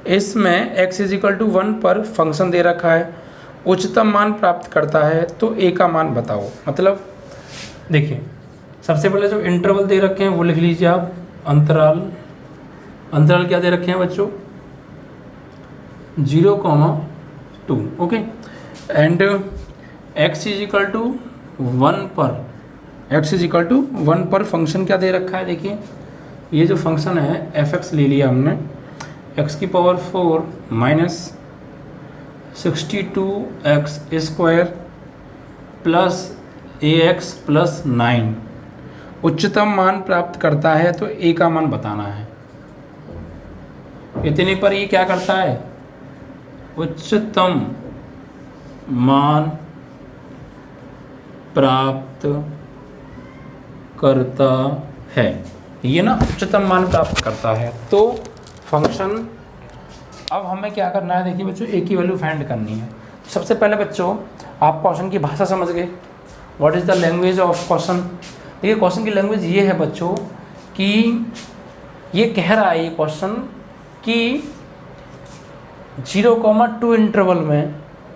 इसमें x = 1 पर फंक्शन दे रखा है, उच्चतम मान प्राप्त करता है, तो a का मान बताओ। मतलब देखिए सबसे पहले जो इंटरवल दे रखे हैं वो लिख लीजिए आप, अंतराल क्या दे रखे हैं बच्चों, 0,2, ओके, एंड x = 1 पर, x = 1 पर फंक्शन क्या दे रखा है। देखिए ये जो फंक्शन है f(x) ले लिया हमने, x⁴ -62x² प्लस ax + 9 उच्चतम मान प्राप्त करता है, तो a का मान बताना है। इतने पर ये क्या करता है, उच्चतम मान प्राप्त करता है, ये ना उच्चतम मान प्राप्त करता है। तो फंक्शन अब हमें क्या करना है, देखिए बच्चों a की वैल्यू फाइंड करनी है। सबसे पहले बच्चों आप क्वेश्चन की भाषा समझ गए, what is the language of question. देखिए क्वेश्चन की लैंग्वेज ये है बच्चों कि ये कह रहा है ये क्वेश्चन कि 0,2 इंटरवल में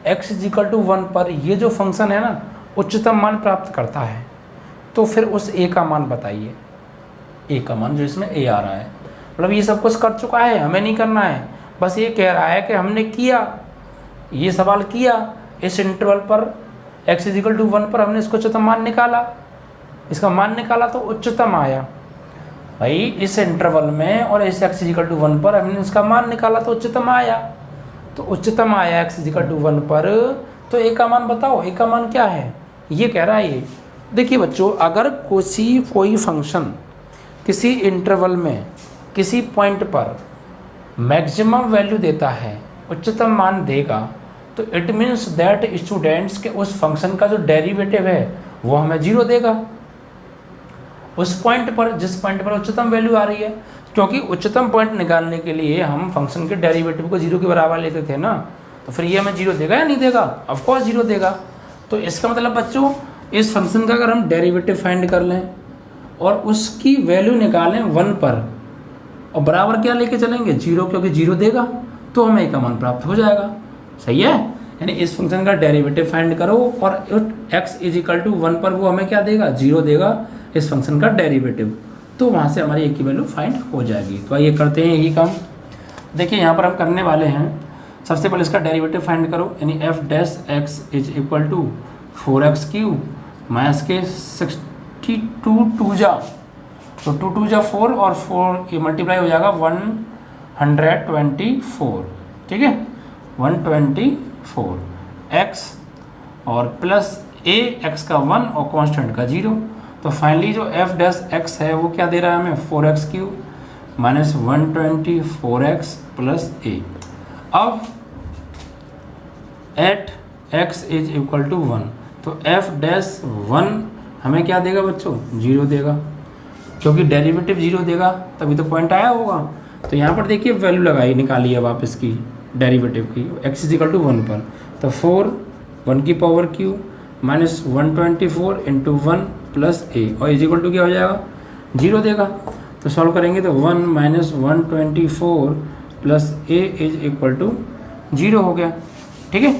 x = 1 पर ये जो फंक्शन है ना उच्चतम मान प्राप्त करता है, तो फिर उस a का मान बताइए, a का मान जो इसमें a आ रहा है। मतलब ये सब कुछ कर चुका है, हमें नहीं करना है, बस ये कह रहा है कि हमने किया, ये सवाल किया, इस इंटरवल पर x = 1 पर हमने इसको उच्चतम मान निकाला, इसका मान निकाला तो उच्चतम आया। भाई इस इंटरवल में और इस x इजिकल टू 1 पर हमने इसका मान निकाला तो उच्चतम आया, तो उच्चतम आया x इजिकल टू 1 पर। तो a का मान बताओ, a का मान क्या है, ये कह रहा है ये। देखिए बच्चों, अगर कोई फंक्शन किसी इंटरवल में किसी पॉइंट पर मैक्सिमम वैल्यू देता है, उच्चतम मान देगा, तो इट मीन्स दैट स्टूडेंट्स के उस फंक्शन का जो डेरिवेटिव है वो हमें 0 देगा उस पॉइंट पर, जिस पॉइंट पर उच्चतम वैल्यू आ रही है। क्योंकि उच्चतम पॉइंट निकालने के लिए हम फंक्शन के डेरिवेटिव को 0 के बराबर लेते थे ना, तो फिर ये हमें 0 देगा या नहीं देगा, ऑफ कोर्स 0 देगा। तो इसका मतलब बच्चों, इस फंक्शन का अगर हम डेरिवेटिव फाइंड कर लें और उसकी वैल्यू निकालें 1 पर और बराबर क्या लेके चलेंगे 0, क्योंकि 0 देगा तो हमें का मान प्राप्त हो जाएगा। सही है, यानी इस फंक्शन का डेरिवेटिव फाइंड करो और x इजिकल टू 1 पर वो हमें क्या देगा, 0 देगा इस फंक्शन का डेरिवेटिव, तो वहाँ से हमारी एक की वैल्यू फाइंड हो जाएगी। तो आइए करते हैं यही काम। देखिए यहाँ पर हम करने वाले हैं, सबसे पहले इसका डेरिवेटिव फाइंड करो, यानी f dash x is equal to 4x cube minus के 62 2 जा, तो 2 2 जा 4 और 4 ये मल्टीप्लाई हो जाएगा 124, ठीक है 124 x और प्लस a x का 1 और कांस्टेंट का 0। तो फाइनली जो f डैश x है वो क्या दे रहा है हमें 4x cube minus 124x plus a। अब at x is equal to 1, तो f डैश 1 हमें क्या देगा बच्चों, 0 देगा, क्योंकि डेरिवेटिव 0 देगा तभी तो पॉइंट आया होगा। तो यहाँ पर देखिए वैल्यू लगाई, निकाली अब आप इसकी डेरिवेटिव की x इज इक्वल टू 1 पर, तो 4 1 की power Q minus 124 into 1 plus a और इज इक्वल टू क्या हो जाएगा 0 देगा। तो सॉल्व करेंगे तो 1 minus 124 plus a is equal to 0 हो गया, ठीक है।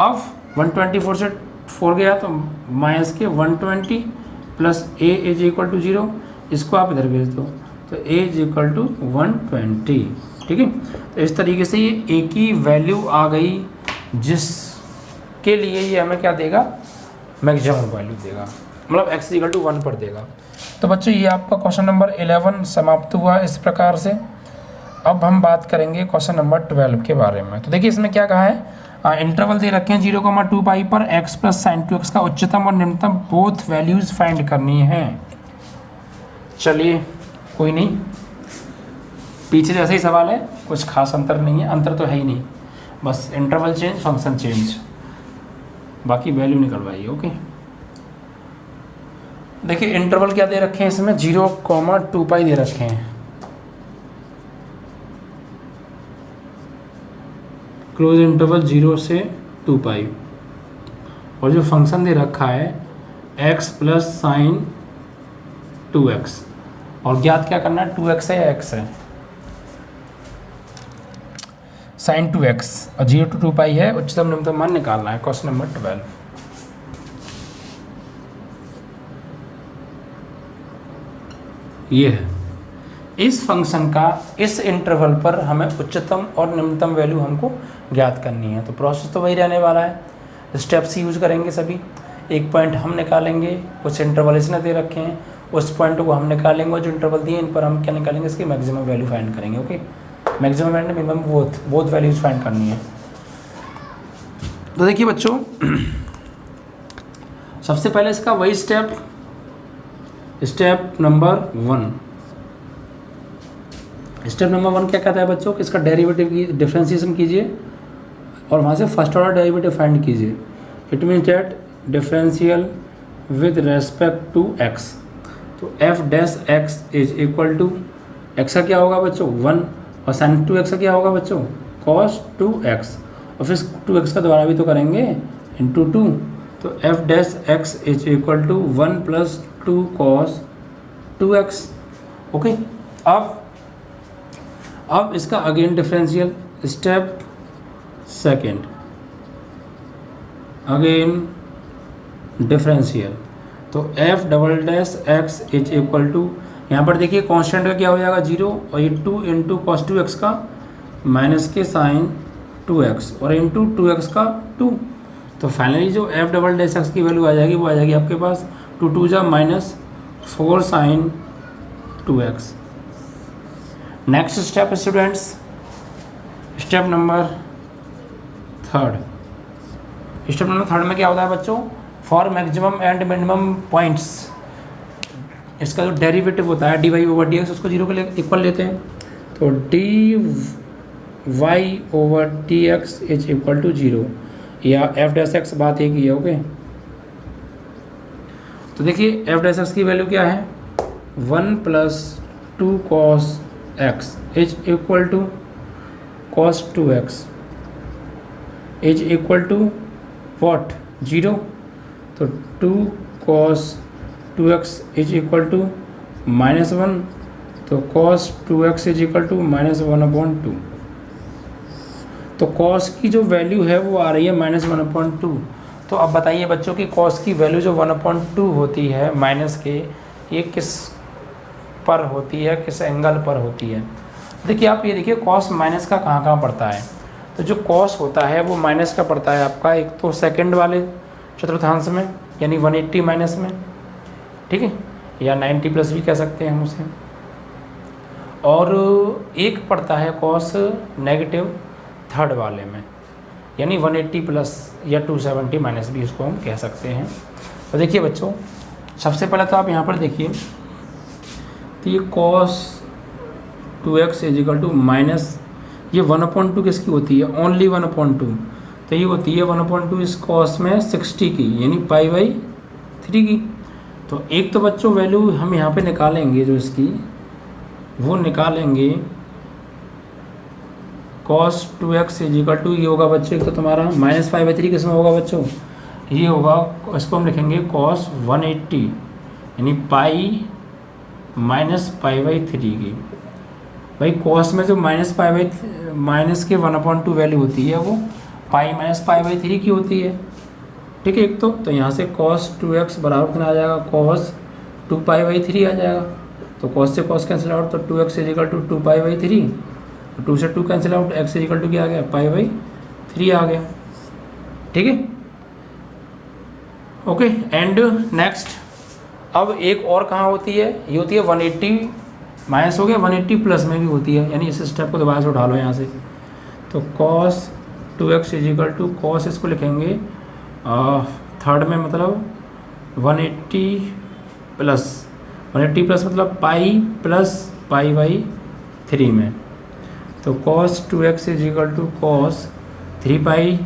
अब 124 से 4 गया तो माइनस के 120 plus a is equal to 0, इसको आप इधर भेज दो तो a इज इक्वल टू 120, ठीक है। तो इस तरीके से ये a की वैल्यू आ गई जिसके लिए ये हमें क्या देगा, मैक्सिमम वैल्यू देगा, मतलब x इक्वल टू 1 पर देगा। तो बच्चों ये आपका क्वेश्चन नंबर 11 समाप्त हुआ इस प्रकार से। अब हम बात करेंगे क्वेश्चन नंबर 12 के बारे में। तो देखिए इसमें क्या कहा है, इंटरवल दे रखे हैं 0,2 पाई पर x प्लस साइन 2x का उच्चतम और निम्नतम बोथ वैल्यूज फाइंड करनी है। चलिए कोई नहीं, पीछे जैसे ही सवाल है, कुछ खास अंतर नहीं है, अंतर तो है ही नहीं, बस इंटरवल चेंज फंक्शन चेंज, बाकी वैल्यू निकलवाइए। ओके देखिए इंटरवल क्या दे रखे हैं इसमें, 0,2 पाई दे रखे हैं, क्लोज इंटरवल 0 से 2 पाई, और जो फंक्शन दे रखा है x प्लस साइन 2x, और ज्ञात क्या करना है 2x है या x है, साइन 2x और 0 to 2 पाई है, उच्चतम निम्नतम मान निकालना है। क्वेश्चन नंबर 12 ये है, इस फंक्शन का इस इंटरवल पर हमें उच्चतम और निम्नतम वैल्यू हमको ज्ञात करनी है। तो प्रोसेस तो वही रहने वाला है, स्टेप्स यूज करेंगे सभी। एक पॉइंट हम निकालेंगे, कुछ इंटरवल इसने दे रखे हैं, उस पॉइंट को हम निकालेंगे, जो इंटरवल दिए इन पर हम क्या निकालेंगे, इसकी मैक्सिमम वैल्यू फाइंड करेंगे। Okay maximum and minimum both values find करनी है। तो देखिए बच्चों सबसे पहले इसका वही स्टेप नंबर 1। स्टेप नंबर 1 क्या कहता है बच्चों कि इसका डेरिवेटिव की डिफरेंशिएशन कीजिए और वहाँ से फर्स्ट ऑर्डर डेरिवेटिव फाइंड कीजिए। It means that differential with respect to x, तो f dash x is equal to x का क्या होगा बच्चों 1 और साइन 2x का क्या होगा बच्चों cos 2x, और फिर 2x का दोबारा भी तो करेंगे इंटू 2, तो f dash x is equal to 1 plus 2 cos 2x। Okay अब इसका again differential, step second again differential, तो f double dash x is equal to, यहाँ पर देखिए कांस्टेंट का क्या हो जाएगा 0 और ये 2 इंटू कॉस 2x का माइनस के साइन 2x और इंटू 2x का 2, तो फाइनली जो f डबल डैश x की वैल्यू आ जाएगी वो आ जाएगी आपके पास 2 2 जा minus 4 sine 2x। Next step students, step number third. Step number third में क्या होता है बच्चों, for maximum and minimum points इसका जो डेरिवेटिव होता है dy/dx उसको 0 के इक्वल लेते हैं। तो dy/dx इज इक्वल टू 0 या f' बात एक ही है। ओके, तो देखिए f' की वैल्यू क्या है, 1 + 2 cos x is equal to cos 2x is equal to what, 0। तो 2 cos 2x is equal to -1, तो cos 2x is equal to -1/2। तो cos की जो वैल्यू है वो आ रही है -1/2। तो अब बताइए बच्चों की cos की वैल्यू जो 1/2 होती है माइनस के, ये किस पर होती है, किस एंगल पर होती है। देखिए आप ये देखिए cos माइनस का कहाँ कहाँ पड़ता है। तो जो cos होता है वो माइनस का पड़ता है आपका एक तो सेकंड वाले चतुर्थांश में यानी 180 माइनस में, ठीक है, या 90+ भी कह सकते हैं हम उसे। और एक पड़ता है cos नेगेटिव थर्ड वाले में यानी 180+ या 270 माइनस भी उसको हम कह सकते हैं। तो देखिए बच्चों, सबसे पहले तो आप यहाँ पर देखिए, तो ये cos 2x is equal to minus, ये 1/2 किसकी होती है, ओनली 1/2। तो ये होती है 1/2 इस cos में 60 की यानी π/3 की। तो एक तो बच्चों वैल्यू हम यहाँ पे निकालेंगे जो इसकी, वो निकालेंगे cos 2x is equal to, ये होगा बच्चों एक तो तुम्हारा -π/3 किस में होगा बच्चों, ये होगा, इसको हम लिखेंगे cos 180 यानी π-π/3 की। भाई cos में जो माइनस के 1/2 वैल्यू होती है वो π-π/3 की होती है, ठीक है। एक तो यहाँ से cos 2x बराबर कितना आ जाएगा, cos 2π/3 आ जाएगा। तो cos से cos कैंसिल आउट, तो 2x इज इक्वल टू 2π/3, 2 से 2 cancel out, x is equal to क्या आ गया, π/3 आ गया, ठीक है। ओके, एंड नेक्स्ट, अब एक और कहाँ होती है, ये होती है 180 माइनस हो गया 180+ में भी होती है, यानी इस स्टेप को दोबारा से उठा लो यहाँ से। तो cos 2x is equal to, cos इसको लिखेंगे थर्ड में मतलब 180+ मतलब π+π/3 में। तो cos 2x is equal to cos 3π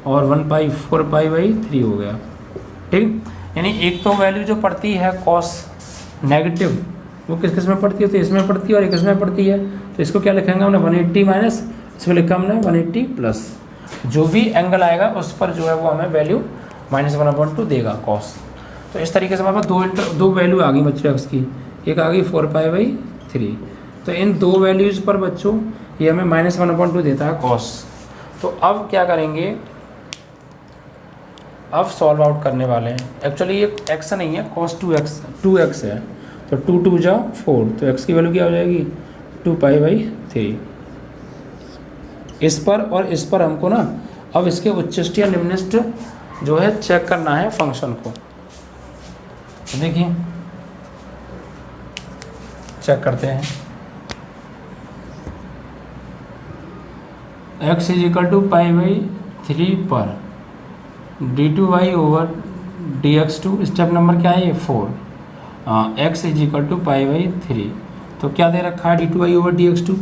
और 1π 4π/3 हो गया, ठीक। यानी एक तो वैल्यू जो पड़ती है cos नेगेटिव वो किस किस में पड़ती है, तो इसमें पड़ती है और एक इसमें पड़ती है। तो इसको क्या लिखेंगे हमने 180 माइनस, इसको लिखा हमने 180+। जो भी एंगल आएगा उस पर जो है वो हमें वैल्यू -1/2 देगा cos। तो इस तरीके से हमारे पास दो वैल्यू आ गई बच्चों x की, एक आ गई 4π/3। तो इन दो वैल्यूज़ पर बच्चों ये हमें -1/2 देता है cos। तो अब क्या करेंगे, अब सॉल्व आउट करने वाले हैं। एक्चुअली ये x नहीं है, cos 2x है। तो 2 2 जा 4, तो x की वैल्यू क्या हो जाएगी 2π/3। इस पर और इस पर हमको ना अब इसके उच्चिष्ट या निम्निष्ट जो है चेक करना है फंक्शन को। तो देखिए चेक करते हैं, x इज इक्वल टू π/3 पर d2y/dx2, स्टेप नंबर क्या है ये 4, x इज इक्वल टू π/3। तो क्या दे रखा है d2y/dx2,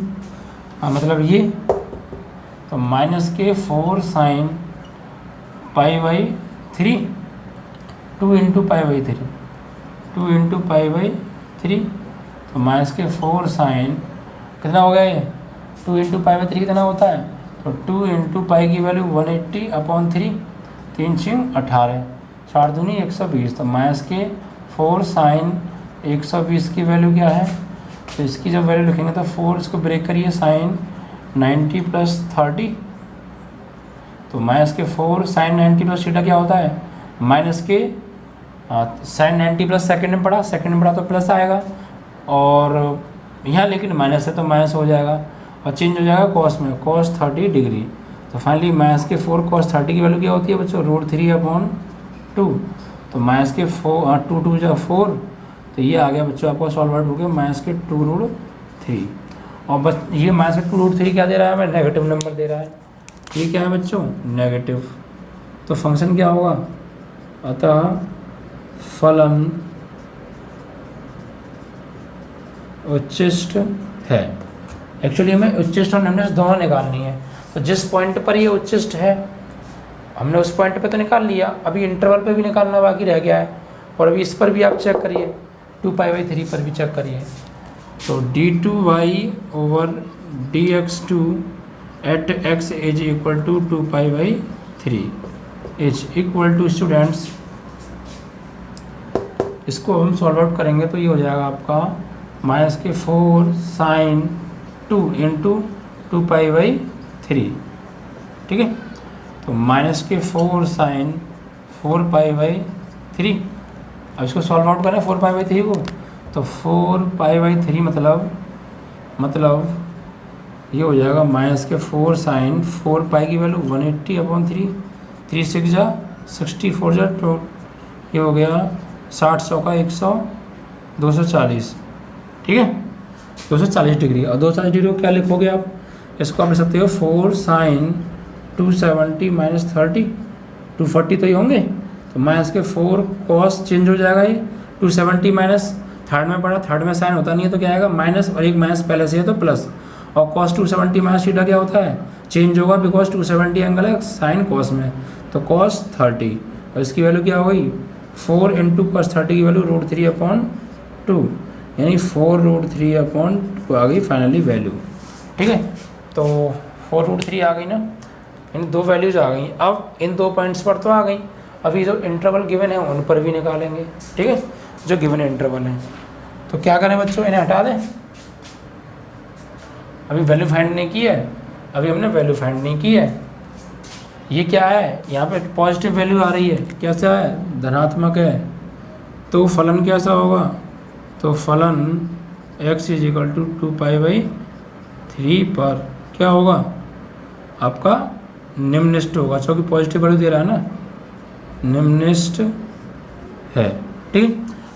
मतलब ये, तो -4 sin π/3, 2 × π/3, 2 × π/3, तो -4 sin कितना हो गया ये, 2 × π/3 कितना होता है, तो 2 × π की वैल्यू 180/3, 3 × 18, 4 दूनी 120। तो -4 sin 120 की वैल्यू क्या है, तो इसकी जब वैल्यू लिखेंगे तो 4 इसको ब्रेक करिए sin 90 + 30, तो -4 sin 90 + थीटा क्या होता है, sin 90 + सेकंड में पढ़ा, सेकंड में पढ़ा तो प्लस आएगा, और यहाँ लेकिन माइनस है तो माइनस हो जाएगा और चेंज हो जाएगा cos में, cos 30 डिग्री। तो फाइनली -4 cos 30 की वैल्यू क्या होती है बच्चों, √3/2। तो -4 2 2 जा 4, तो ये आ गया बच्चों आपका सॉल्व आउट हो गया -2√3। और बस ये -2√3 क्या दे रहा है हमें, नेगेटिव नंबर दे रहा है। ये क्या है बच्चों, नेगेटिव। तो फंक्शन क्या होगा, अतः फलन उच्चिष्ट है। एक्चुअली हमें उच्चिष्ट और निम्निष्ट दोनों निकालनी है। तो जिस पॉइंट पर ये उच्चिष्ट है हमने उस पॉइंट पे तो निकाल लिया, अभी इंटरवल पे भी निकालना बाकी रह गया है। और अभी इस पर भी आप चेक करिए, 2π/3 पर भी चेक करिए। तो d2y/dx2 at x is equal to 2π/3 is equal to, students इसको हम सॉल्व आउट करेंगे तो ये हो जाएगा आपका -4 sin 2 इंटू 2π/3। ठीक है, तो -4 sin 4π/3। अब इसको सॉल्व आउट करें 4π/3 को, तो 4π/3 मतलब ये हो जाएगा -4 sin 4π की वैल्यू 180/3, 3 6 जा 64 जा 2, ये हो गया 60 100 का 100 240। ठीक है, 240 डिग्री। और 240 डिग्री को क्या लिखोगे आप, इसको आप लिख सकते हो 4 sin 270 - 30, 240 तो ये होंगे। तो -4 cos चेंज हो जाएगा, ये 270 माइनस थर्ड में पड़ा, थर्ड में साइन होता नहीं है तो क्या आएगा माइनस, और एक माइनस पहले से है तो प्लस। और cos 270 माइनस थीटा क्या होता है, चेंज होगा, बिकॉज 270 एंगल है साइन cos में, तो cos 30। और इसकी वैल्यू क्या हो गई, 4 इंटू cos 30 की वैल्यू √3/2, यानी 4√3/2 आ गई फाइनली वैल्यू। ठीक है, तो 4√3 आ गई ना, इन दो वैल्यूज आ गई। अब इन दो पॉइंट्स पर तो आ गई, अभी जो इंटरवल गिवन है उन पर भी निकालेंगे। ठीक है, जो गिवन इंटरवल है, तो क्या करें बच्चों, इन्हें हटा दें। अभी वैल्यू फाइंड नहीं की है, अभी हमने वैल्यू फाइंड नहीं की है। ये क्या है, यहाँ पे पॉजिटिव वैल्यू आ रही है, कैसा है, धनात्मक है। तो फलन कैसा होगा, तो फलन x = 2π/3 पर क्या होगा, आपका निम्नलिखित होगा, क्योंकि पॉजिटिव वैल्यू दे रहा है ना, निम्नलिखित है। ठीक है,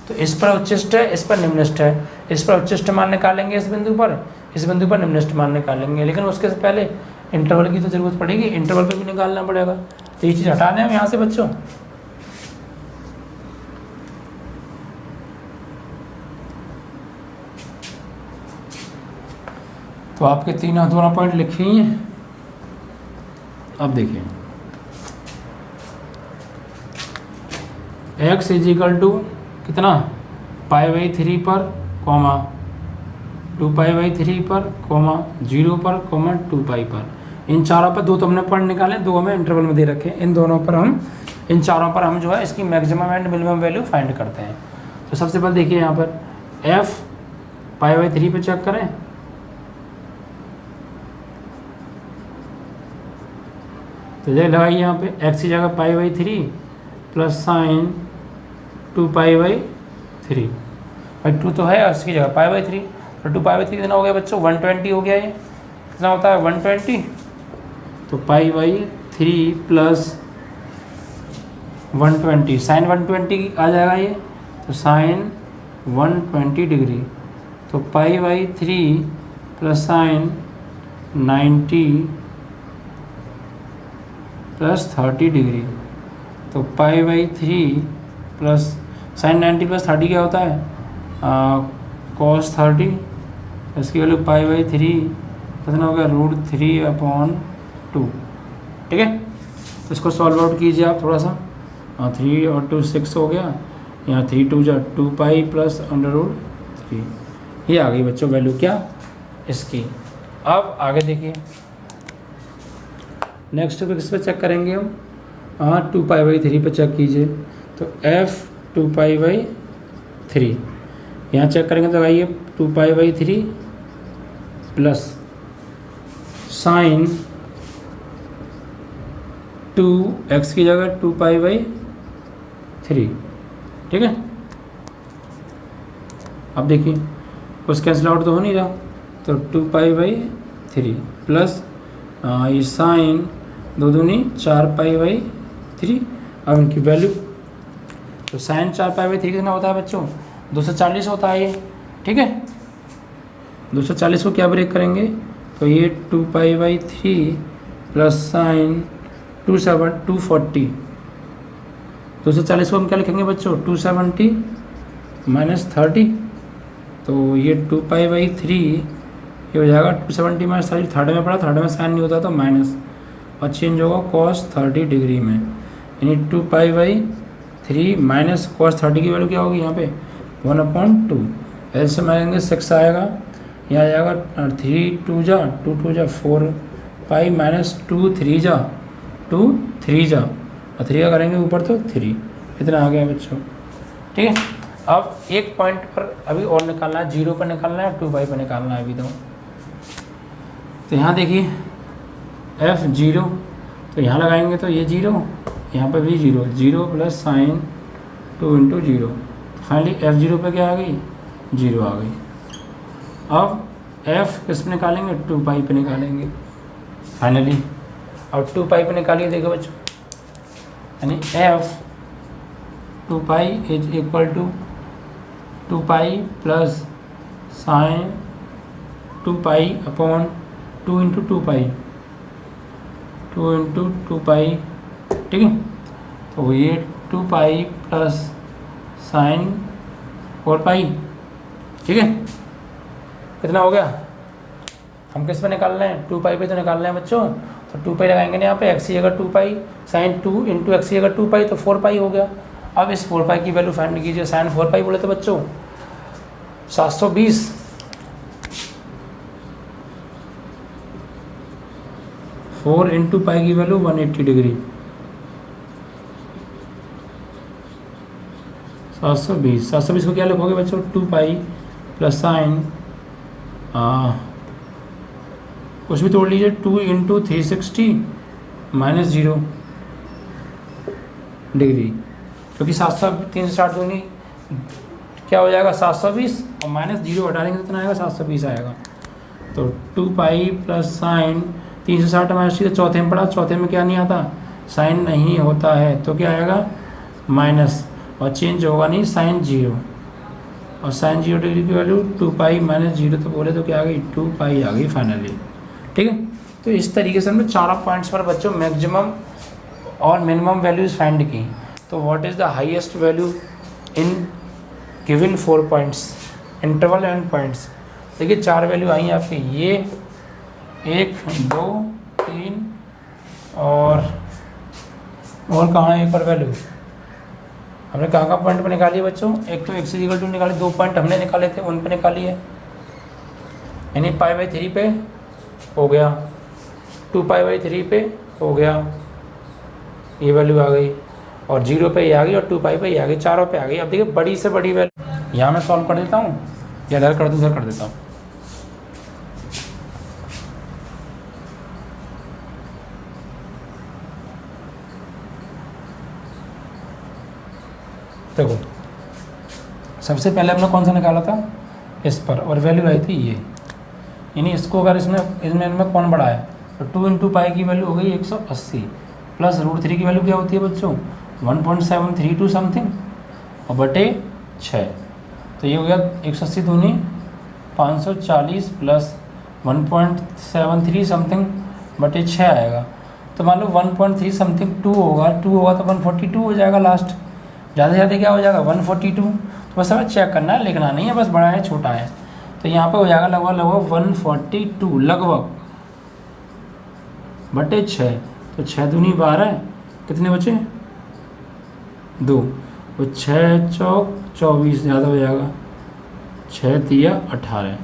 तो इस पर उच्चिष्ट है, इस पर निम्नलिखित है। इस पर उच्चिष्ट मान निकालेंगे इस बिंदु पर, इस बिंदु पर निम्नलिखित मान निकालेंगे, लेकिन उसके से पहले इंटरवल की तो जरूरत पड़ेगी, इंटरवल पर भी निकालना पड़ेगा। तो ये चीज़ हटा दें हम यहाँ से बच्चों। तो आपके 3 अधूरा पॉइंट लिखे ही हैं। अब देखिए, x = कितना, π/3 पर, कॉमा 2π/3 पर, कॉमा 0 पर, कॉमा 2π पर। इन चारों पर दो तो हमने पॉइंट निकाले, दो हमें इंटरवल में दे रखे। इन चारों पर हम जो है इसकी maximum and minimum value find करते हैं। तो सबसे पहले देखिए यहाँ पर f π/3 पे चेक करें, तो ये लगाइए यहाँ पे x की जगह π/3 प्लस साइन 2π/3, भाई 2 तो है, उसकी जगह π/3, तो 2π/3 कितना हो गया बच्चों, 120 हो गया। ये कितना होता है 120, तो π/3 प्लस 120, साइन 120 आ जाएगा ये, तो साइन 120 डिग्री, तो π/3 प्लस साइन 90 प्लस 30 डिग्री, तो π/3 प्लस साइन 90 प्लस 30 क्या होता है, cos 30, इसकी वैल्यू π/3 कितना हो गया, √3/2। ठीक है, तो इसको सॉल्व आउट कीजिए आप थोड़ा सा। 3 और 2 6 हो गया, यहाँ 3 2 जा 2π प्लस √3, ये आ गई बच्चों वैल्यू क्या इसकी। अब आगे देखिए, नेक्स्ट पे किस पे चेक करेंगे हम, 2π/3 पे चेक कीजिए। तो f 2π/3 यहाँ चेक करेंगे, तो आइए 2π/3 प्लस साइन 2x की जगह 2π/3। ठीक है, अब देखिए कुछ कैंसिल आउट तो हो नहीं रहा, तो 2π/3 प्लस ये साइन 2 दूनी 4π/3। अब इनकी वैल्यू, तो साइन 4π/3 कितना होता है बच्चों, 240 होता है ये, ठीक है। 240 को क्या ब्रेक करेंगे तो ये 2π/3 प्लस साइन 240। 240 को हम क्या लिखेंगे बच्चों 270 माइनस 30, तो ये 2π/3 ये हो जाएगा 270 माइनस 30। थर्ड में पड़ा, थर्ड में साइन नहीं होता तो माइनस, और चेंज होगा cos 30 डिग्री में, यानी 2π/3 माइनस cos 30 की वैल्यू क्या होगी यहाँ पे 1/2। ऐसे मारेंगे 6 आएगा, यहाँ आ जाएगा 3 2 जा 2 2 जा 4 पाई माइनस 2 3 जा 2 3 जा, और 3 का करेंगे ऊपर तो 3, इतना आ गया बच्चों, ठीक है। अब एक पॉइंट पर अभी और निकालना है, 0 पर निकालना है, 2π पर निकालना है अभी तो यहाँ देखिए f0, तो यहाँ लगाएंगे तो ये 0, यहाँ पर भी 0, 0 प्लस साइन 2 × 0, फाइनली f0 पे क्या आ गई 0 आ गई। अब f किस पे निकालेंगे 2π पे निकालेंगे फाइनली। अब 2π पे निकालिए, देखो बच्चों, यानी f 2π is equal to 2π plus sine 2π upon 2 × 2π, 2 × 2π, ठीक है। तो ये 2π प्लस साइन 4π, ठीक है। कितना हो गया, हम किस पे निकाल रहे हैं 2π पे तो निकाल रहे हैं बच्चों, तो 2π लगाएंगे ना यहाँ पे, x की जगह 2π, साइन 2 × x की जगह 2π, तो 4π हो गया। अब इस 4π की वैल्यू फाइंड कीजिए, साइन 4π बोले तो बच्चों 720, 4 × π की वैल्यू 180 डिग्री, 720 को क्या लिखोगे बच्चों 2π प्लस साइन कुछ भी तोड़ लीजिए 2 × 360 माइनस 0 डिग्री, क्योंकि 360 दूनी क्या हो जाएगा 720, और माइनस 0 हटा लेंगे तो कितना आएगा 720 आएगा। तो 2π प्लस साइन 360 माइनस 0, चौथे में पड़ा, चौथे में क्या नहीं आता साइन नहीं होता है, तो क्या आएगा माइनस, और चेंज होगा नहीं साइन 0, और साइन 0 डिग्री की वैल्यू 2π माइनस 0, तो बोले तो क्या आ गई 2π आ गई फाइनली, ठीक है। तो इस तरीके से हमने चारों पॉइंट्स पर बच्चों मैक्सिमम और मिनिमम वैल्यूज फाइंड की। तो what is the highest value in given 4 points, interval and points. देखिए 4 वैल्यू आई हैं आपकी, ये 1 2 3 और कहाँ है एक और वैल्यू, हमने कहाँ पॉइंट पर निकाली है बच्चों, एक तो x = 2 निकाली, 2 पॉइंट हमने निकाले थे उन पे निकाली है, यानी π/3 पे हो गया, 2π/3 पे हो गया, ये वैल्यू आ गई, और 0 पे ये आ गई, और 2π पे ये आ गई, चारों पे आ गई। अब देखिए बड़ी से बड़ी वैल्यू यहाँ मैं सॉल्व कर देता हूँ, या इधर कर दूँ, इधर कर देता हूँ। देखो सबसे पहले हमने कौन सा निकाला था इस पर, और वैल्यू आई थी ये, यानी इसको अगर इसमें कौन बड़ा है तो 2 × π की वैल्यू हो गई 180, प्लस √3 की वैल्यू क्या होती है बच्चों 1.732 समथिंग, और बटे 6, तो ये हो गया 180 दूनी 540 प्लस 1.73 समथिंग बटे 6 आएगा। तो मान लो 1.3 समथिंग 2 होगा तो 142 हो जाएगा लास्ट, ज़्यादा से ज़्यादा क्या हो जाएगा 142। तो बस हमें चेक करना है, लिखना नहीं है, बस बड़ा है छोटा है, तो यहाँ पे हो जाएगा लगभग 142 लगभग बटे 6, तो 6 दूनी 12, कितने बचे 2, तो 6 चौक 24 ज़्यादा हो जाएगा, 6 तिया 18,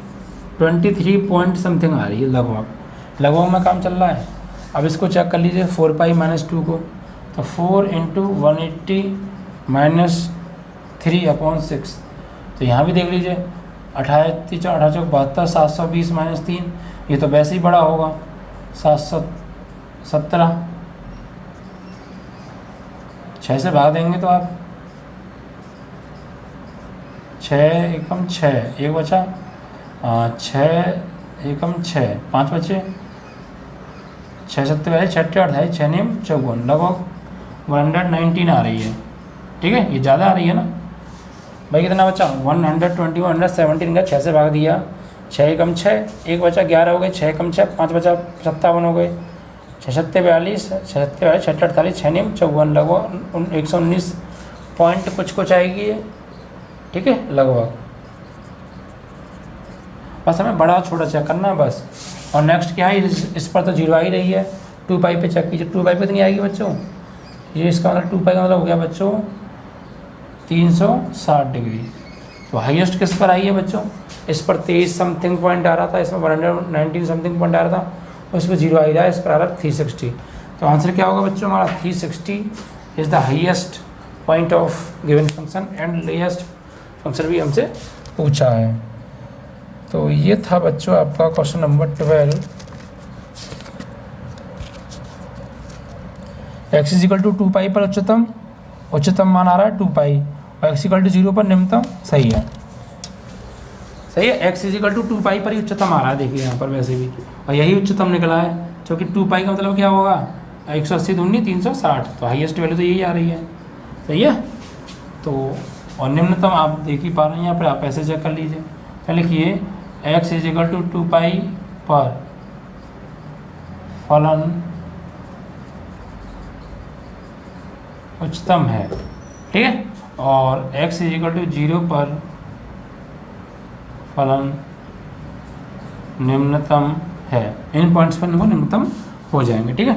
23 पॉइंट समथिंग आ रही है लगभग में काम चल रहा है। अब इसको चेक कर लीजिए 4π - 2 को, तो 4 × 180 माइनस 3/6, तो यहाँ भी देख लीजिए 18 चौक 72, 720 माइनस 3, ये तो वैसे ही बड़ा होगा 717, 6 से भाग देंगे तो आप 6 एकम 6, एक बचा 6 एकम 6, 5 बचे, 6 7 28, 6 9 54, लगभग 119 आ रही है, ठीक है, ये ज़्यादा आ रही है ना, भाई कितना बचा 120 117 का 6 से भाग दिया, 6 कम 6, 1 बचा 11 हो गए, 6 कम 6 5 बचा 57 हो गए, 6 सत्ते 42, 6 सत्ते 42, 6 48, 6 नियम 54, लगभग 119 पॉइंट कुछ आएगी ये, ठीक है लगभग। बस हमें बड़ा छोटा चेक करना है बस। और नेक्स्ट क्या है, इस पर तो 0 आ ही रही है, 2 पाई पे चेक कीजिए, 2 पाई पे तो नहीं आएगी बच्चों, ये इसका मतलब 2 पाई का मतलब हो गया बच्चों 360 डिग्री। तो हाईएस्ट किस पर आई है बच्चों, इस पर 23 समथिंग पॉइंट आ रहा था, इसमें 119 समथिंग पॉइंट आ रहा था, और इस पर 0 आ ही रहा है, इस पर आ रहा है 360। तो आंसर क्या होगा बच्चों हमारा 360 is the highest point of given function and lowest function भी हमसे पूछा है। तो ये था बच्चों आपका question number 12। x is equal to 2 pi पर उच्चतम मान आ रहा है 2 पाई, और x इक्वल टू 0 पर निम्नतम, सही है x is equal to 2 pi पर ही उच्चतम आ रहा है, देखिए यहाँ पर वैसे भी, और यही उच्चतम निकला है, क्योंकि 2 पाई का मतलब क्या होगा 180 दूनी 360, तो हाईएस्ट वैल्यू तो यही आ रही है, सही है। तो और निम्नतम आप देख ही पा रहे हैं यहाँ पर, आप ऐसे चेक कर लीजिए, पहले लिखिए x is equal to 2 pi पर फलन उच्चतम है, ठीक है, और x इज इक्वल टू 0 पर फलन निम्नतम है, इन पॉइंट्स पर निम्नतम हो जाएंगे, ठीक है।